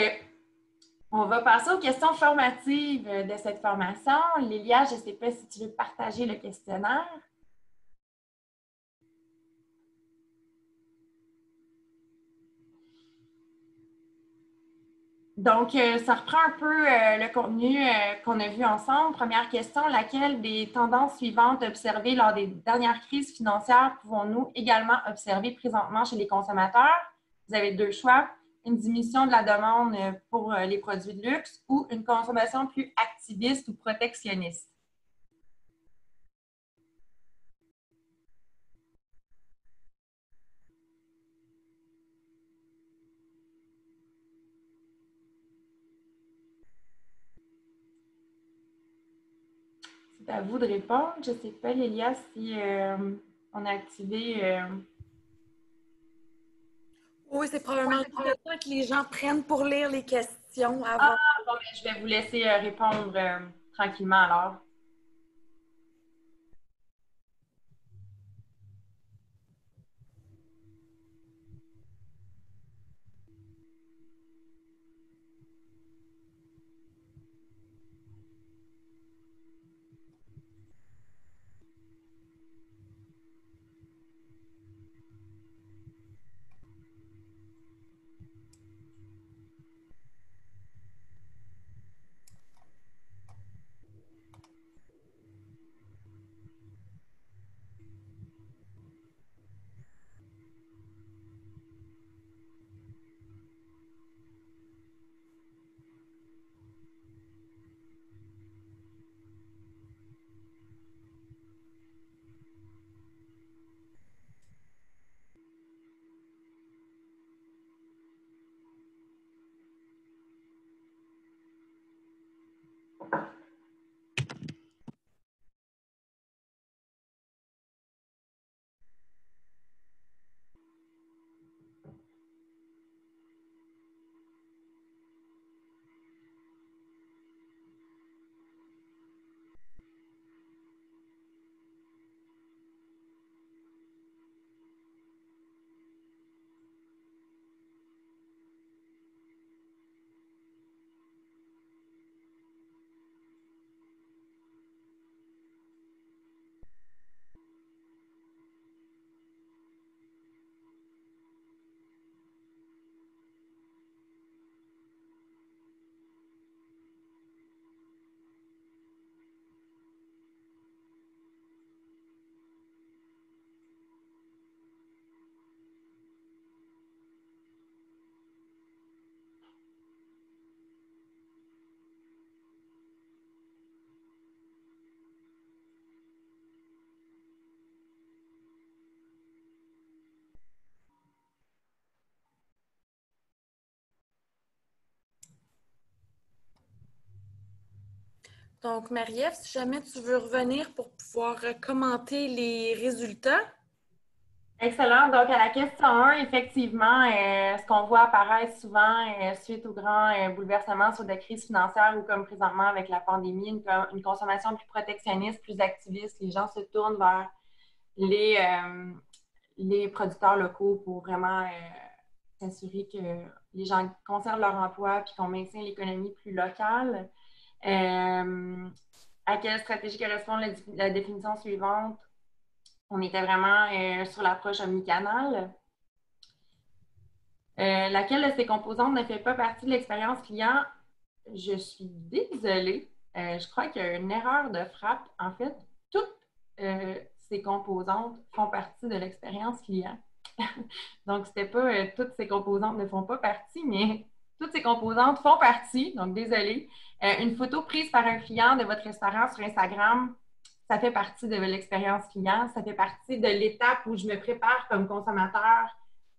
on va passer aux questions formatives de cette formation. Lélia, je ne sais pas si tu veux partager le questionnaire. Donc, ça reprend un peu le contenu qu'on a vu ensemble. Première question, laquelle des tendances suivantes observées lors des dernières crises financières pouvons-nous également observer présentement chez les consommateurs? Vous avez deux choix, une diminution de la demande pour les produits de luxe ou une consommation plus activiste ou protectionniste. C'est à vous de répondre. Je ne sais pas, Lélia, si on a activé... Oui, c'est probablement le temps que les gens prennent pour lire les questions avant. Ah, bon, je vais vous laisser répondre tranquillement alors. Donc, Marie-Ève, si jamais tu veux revenir pour pouvoir commenter les résultats. Excellent. Donc, à la question 1, effectivement, ce qu'on voit apparaître souvent suite aux grands bouleversements sur des crises financières ou comme présentement avec la pandémie, une consommation plus protectionniste, plus activiste, les gens se tournent vers les producteurs locaux pour vraiment s'assurer que les gens conservent leur emploi puis qu'on maintient l'économie plus locale. À quelle stratégie correspond la définition suivante? On était vraiment sur l'approche omnicanal. Laquelle de ces composantes ne fait pas partie de l'expérience client? Je suis désolée. je crois qu'il y a une erreur de frappe. En fait, toutes ces composantes font partie de l'expérience client. Donc, c'était pas toutes ces composantes ne font pas partie, mais toutes ces composantes font partie. Donc, désolée. Une photo prise par un client de votre restaurant sur Instagram, ça fait partie de l'expérience client. Ça fait partie de l'étape où je me prépare comme consommateur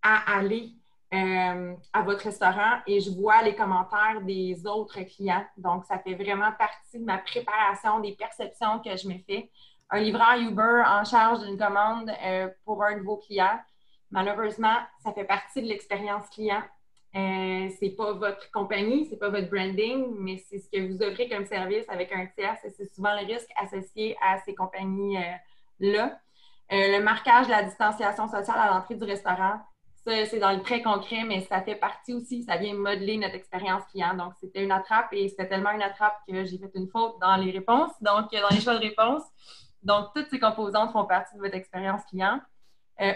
à aller à votre restaurant et je vois les commentaires des autres clients. Donc, ça fait vraiment partie de ma préparation, des perceptions que je me fais. Un livreur Uber en charge d'une commande pour un nouveau client, malheureusement, ça fait partie de l'expérience client. C'est pas votre compagnie, c'est pas votre branding, mais c'est ce que vous offrez comme service avec un tiers. C'est souvent le risque associé à ces compagnies-là. Le marquage de la distanciation sociale à l'entrée du restaurant, ça, c'est dans le très concret, mais ça fait partie aussi, ça vient modeler notre expérience client. Donc, c'était une attrape et c'était tellement une attrape que j'ai fait une faute dans les réponses, donc dans les choix de réponses. Donc, toutes ces composantes font partie de votre expérience client.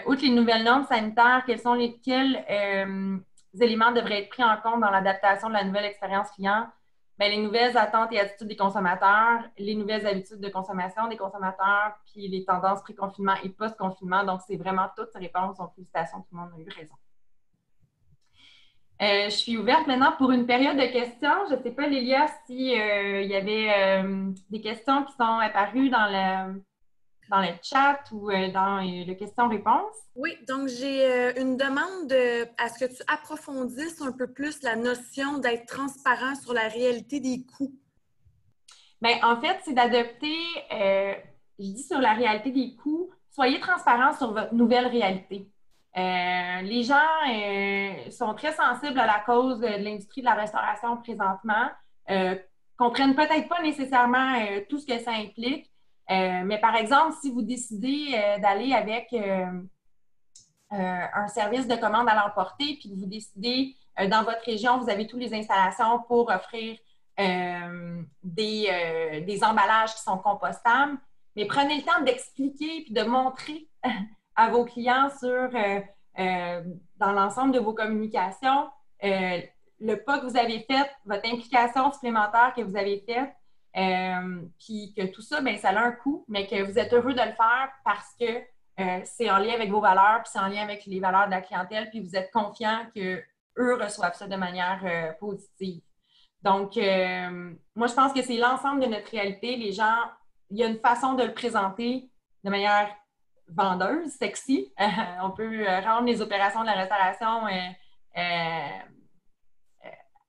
Outre les nouvelles normes sanitaires, quels éléments devraient être pris en compte dans l'adaptation de la nouvelle expérience client? Bien, les nouvelles attentes et attitudes des consommateurs, les nouvelles habitudes de consommation des consommateurs, puis les tendances pré-confinement et post-confinement. Donc, c'est vraiment toutes ces réponses. Donc, félicitations, tout le monde a eu raison. Je suis ouverte maintenant pour une période de questions. Je ne sais pas, Lélia, s'il y avait des questions qui sont apparues dans le chat ou dans le question-réponse. Oui, donc j'ai une demande à ce que tu approfondisses un peu plus la notion d'être transparent sur la réalité des coûts. Bien, en fait, c'est d'adopter, je dis sur la réalité des coûts, soyez transparent sur votre nouvelle réalité. Les gens sont très sensibles à la cause de l'industrie de la restauration présentement, comprennent peut-être pas nécessairement tout ce que ça implique, mais par exemple, si vous décidez d'aller avec un service de commande à l'emporter, puis que vous décidez, dans votre région, vous avez toutes les installations pour offrir des emballages qui sont compostables, mais prenez le temps d'expliquer puis de montrer à vos clients dans l'ensemble de vos communications le pas que vous avez fait, votre implication supplémentaire que vous avez faite, puis que tout ça, bien, ça a un coût, mais que vous êtes heureux de le faire parce que c'est en lien avec vos valeurs, puis c'est en lien avec les valeurs de la clientèle, puis vous êtes confiant qu'eux reçoivent ça de manière positive. Donc, moi, je pense que c'est l'ensemble de notre réalité. Les gens, il y a une façon de le présenter de manière vendeuse, sexy. On peut rendre les opérations de la restauration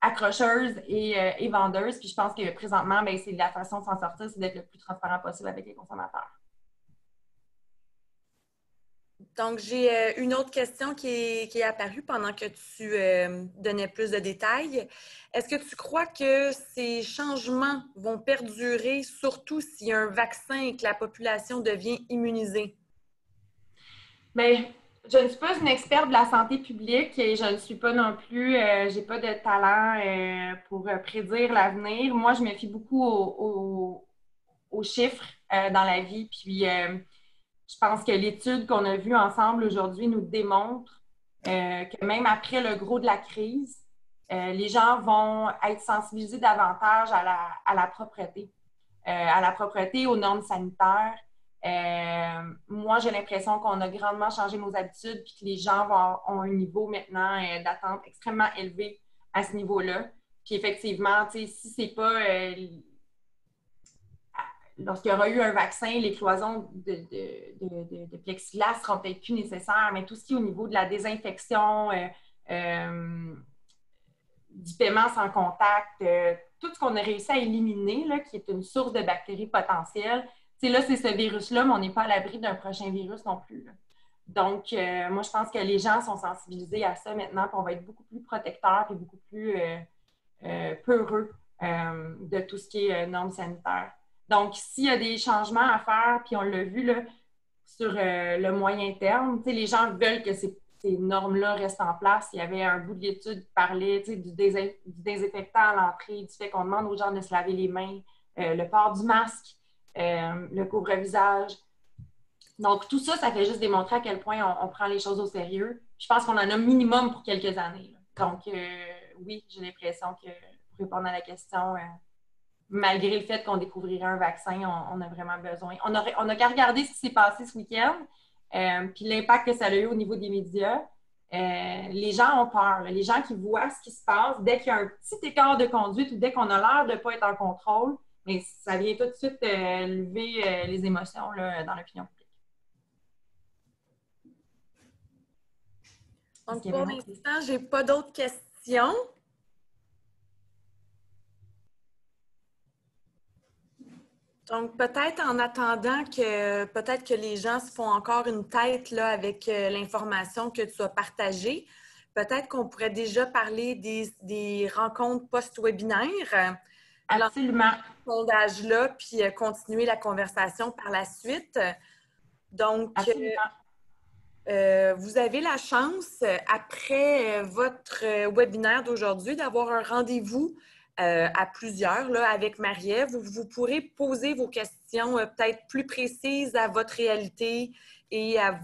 accrocheuses et vendeuses. Puis je pense que présentement, bien, c'est la façon de s'en sortir, c'est d'être le plus transparent possible avec les consommateurs. Donc, j'ai une autre question qui est apparue pendant que tu donnais plus de détails. Est-ce que tu crois que ces changements vont perdurer, surtout s'il y a un vaccin et que la population devient immunisée? Bien, je ne suis pas une experte de la santé publique et je ne suis pas non plus, j'ai pas de talent pour prédire l'avenir. Moi, je me fie beaucoup aux chiffres dans la vie. Puis, je pense que l'étude qu'on a vue ensemble aujourd'hui nous démontre que même après le gros de la crise, les gens vont être sensibilisés davantage à la propreté, aux normes sanitaires. Moi, j'ai l'impression qu'on a grandement changé nos habitudes et que les gens ont un niveau maintenant d'attente extrêmement élevé à ce niveau-là. Puis effectivement, si c'est pas... lorsqu'il y aura eu un vaccin, les cloisons de plexiglas ne seront peut-être plus nécessaires, mais tout ce qui est au niveau de la désinfection, du paiement sans contact, tout ce qu'on a réussi à éliminer, là, qui est une source de bactéries potentielles, là, c'est ce virus-là, mais on n'est pas à l'abri d'un prochain virus non plus. Là. Donc, moi, je pense que les gens sont sensibilisés à ça maintenant, puis on va être beaucoup plus protecteurs et beaucoup plus peureux de tout ce qui est normes sanitaires. Donc, s'il y a des changements à faire, puis on l'a vu là, sur le moyen terme, les gens veulent que ces normes-là restent en place. Il y avait un bout de l'étude qui parlait du désinfectant à l'entrée, du fait qu'on demande aux gens de se laver les mains, le port du masque, le couvre-visage. Donc, tout ça, ça fait juste démontrer à quel point on prend les choses au sérieux. Je pense qu'on en a minimum pour quelques années. Là. Donc, oui, j'ai l'impression que, pour répondre à la question, malgré le fait qu'on découvrirait un vaccin, on a vraiment besoin. On a qu'à regarder ce qui s'est passé ce week-end, puis l'impact que ça a eu au niveau des médias. Les gens ont peur. Là. Les gens qui voient ce qui se passe, dès qu'il y a un petit écart de conduite ou dès qu'on a l'air de ne pas être en contrôle, mais ça vient tout de suite lever les émotions là, dans l'opinion publique. Donc, pour l'instant, je n'ai pas d'autres questions. Donc, peut-être en attendant que les gens se font encore une tête là, avec l'information que tu as partagée, peut-être qu'on pourrait déjà parler des rencontres post-webinaire. Absolument. Sondage-là, puis continuer la conversation par la suite. Donc, vous avez la chance, après votre webinaire d'aujourd'hui, d'avoir un rendez-vous à plusieurs là, avec Marie-Ève. Vous pourrez poser vos questions peut-être plus précises à votre réalité et à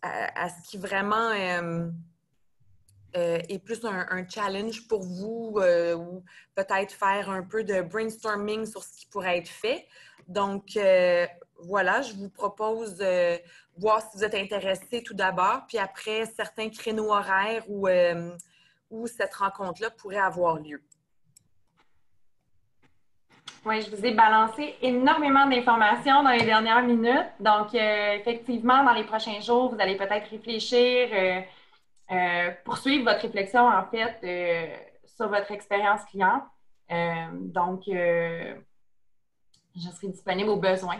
ce qui vraiment est plus un challenge pour vous ou peut-être faire un peu de brainstorming sur ce qui pourrait être fait. Donc, voilà, je vous propose voir si vous êtes intéressés tout d'abord, puis après, certains créneaux horaires où cette rencontre-là pourrait avoir lieu. Oui, je vous ai balancé énormément d'informations dans les dernières minutes. Donc, effectivement, dans les prochains jours, vous allez peut-être réfléchir, poursuivre votre réflexion, en fait, sur votre expérience client. Donc, je serai disponible au besoin.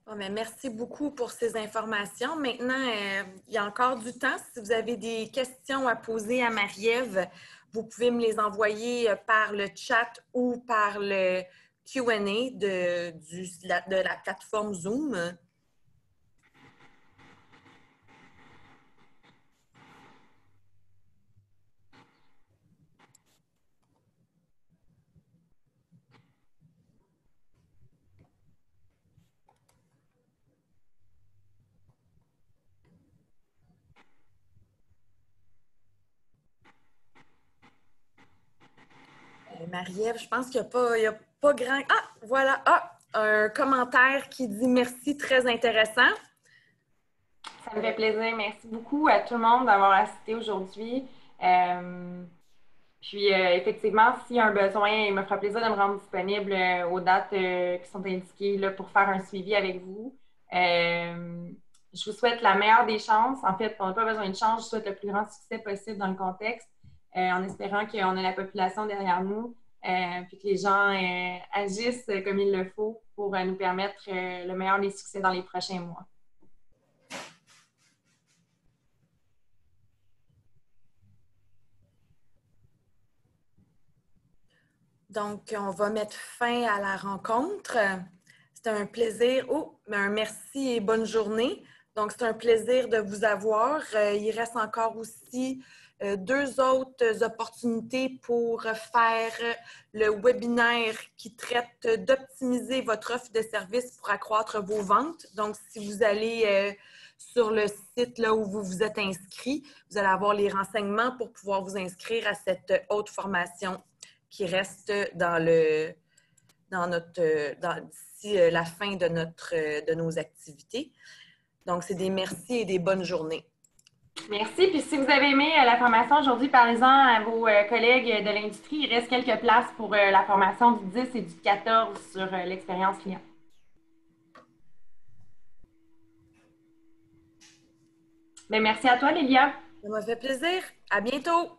Bon, mais merci beaucoup pour ces informations. Maintenant, il y a encore du temps. Si vous avez des questions à poser à Marie-Ève, vous pouvez me les envoyer par le chat ou par le Q&A de la plateforme Zoom. Marie-Ève, je pense qu'il n'y a pas grand... Ah, voilà. Ah, un commentaire qui dit « Merci, très intéressant ». Ça me fait plaisir. Merci beaucoup à tout le monde d'avoir assisté aujourd'hui. Puis, effectivement, s'il y a un besoin, il me fera plaisir de me rendre disponible aux dates qui sont indiquées là, pour faire un suivi avec vous. Je vous souhaite la meilleure des chances. En fait, on n'a pas besoin de chance. Je vous souhaite le plus grand succès possible dans le contexte, en espérant qu'on ait la population derrière nous, puis que les gens agissent comme il le faut pour nous permettre le meilleur des succès dans les prochains mois. Donc, on va mettre fin à la rencontre. C'était un plaisir. Oh, un merci et bonne journée. Donc, c'est un plaisir de vous avoir. Il reste encore aussi 2 autres opportunités pour faire le webinaire qui traite d'optimiser votre offre de service pour accroître vos ventes. Donc, si vous allez sur le site là où vous vous êtes inscrit, vous allez avoir les renseignements pour pouvoir vous inscrire à cette haute formation qui reste d'ici la fin de nos activités. Donc, c'est des merci et des bonnes journées. Merci. Puis si vous avez aimé la formation aujourd'hui, parlez-en à vos collègues de l'industrie. Il reste quelques places pour la formation du 10 et du 14 sur l'expérience client. Bien, merci à toi, Lilia. Ça m'a fait plaisir. À bientôt.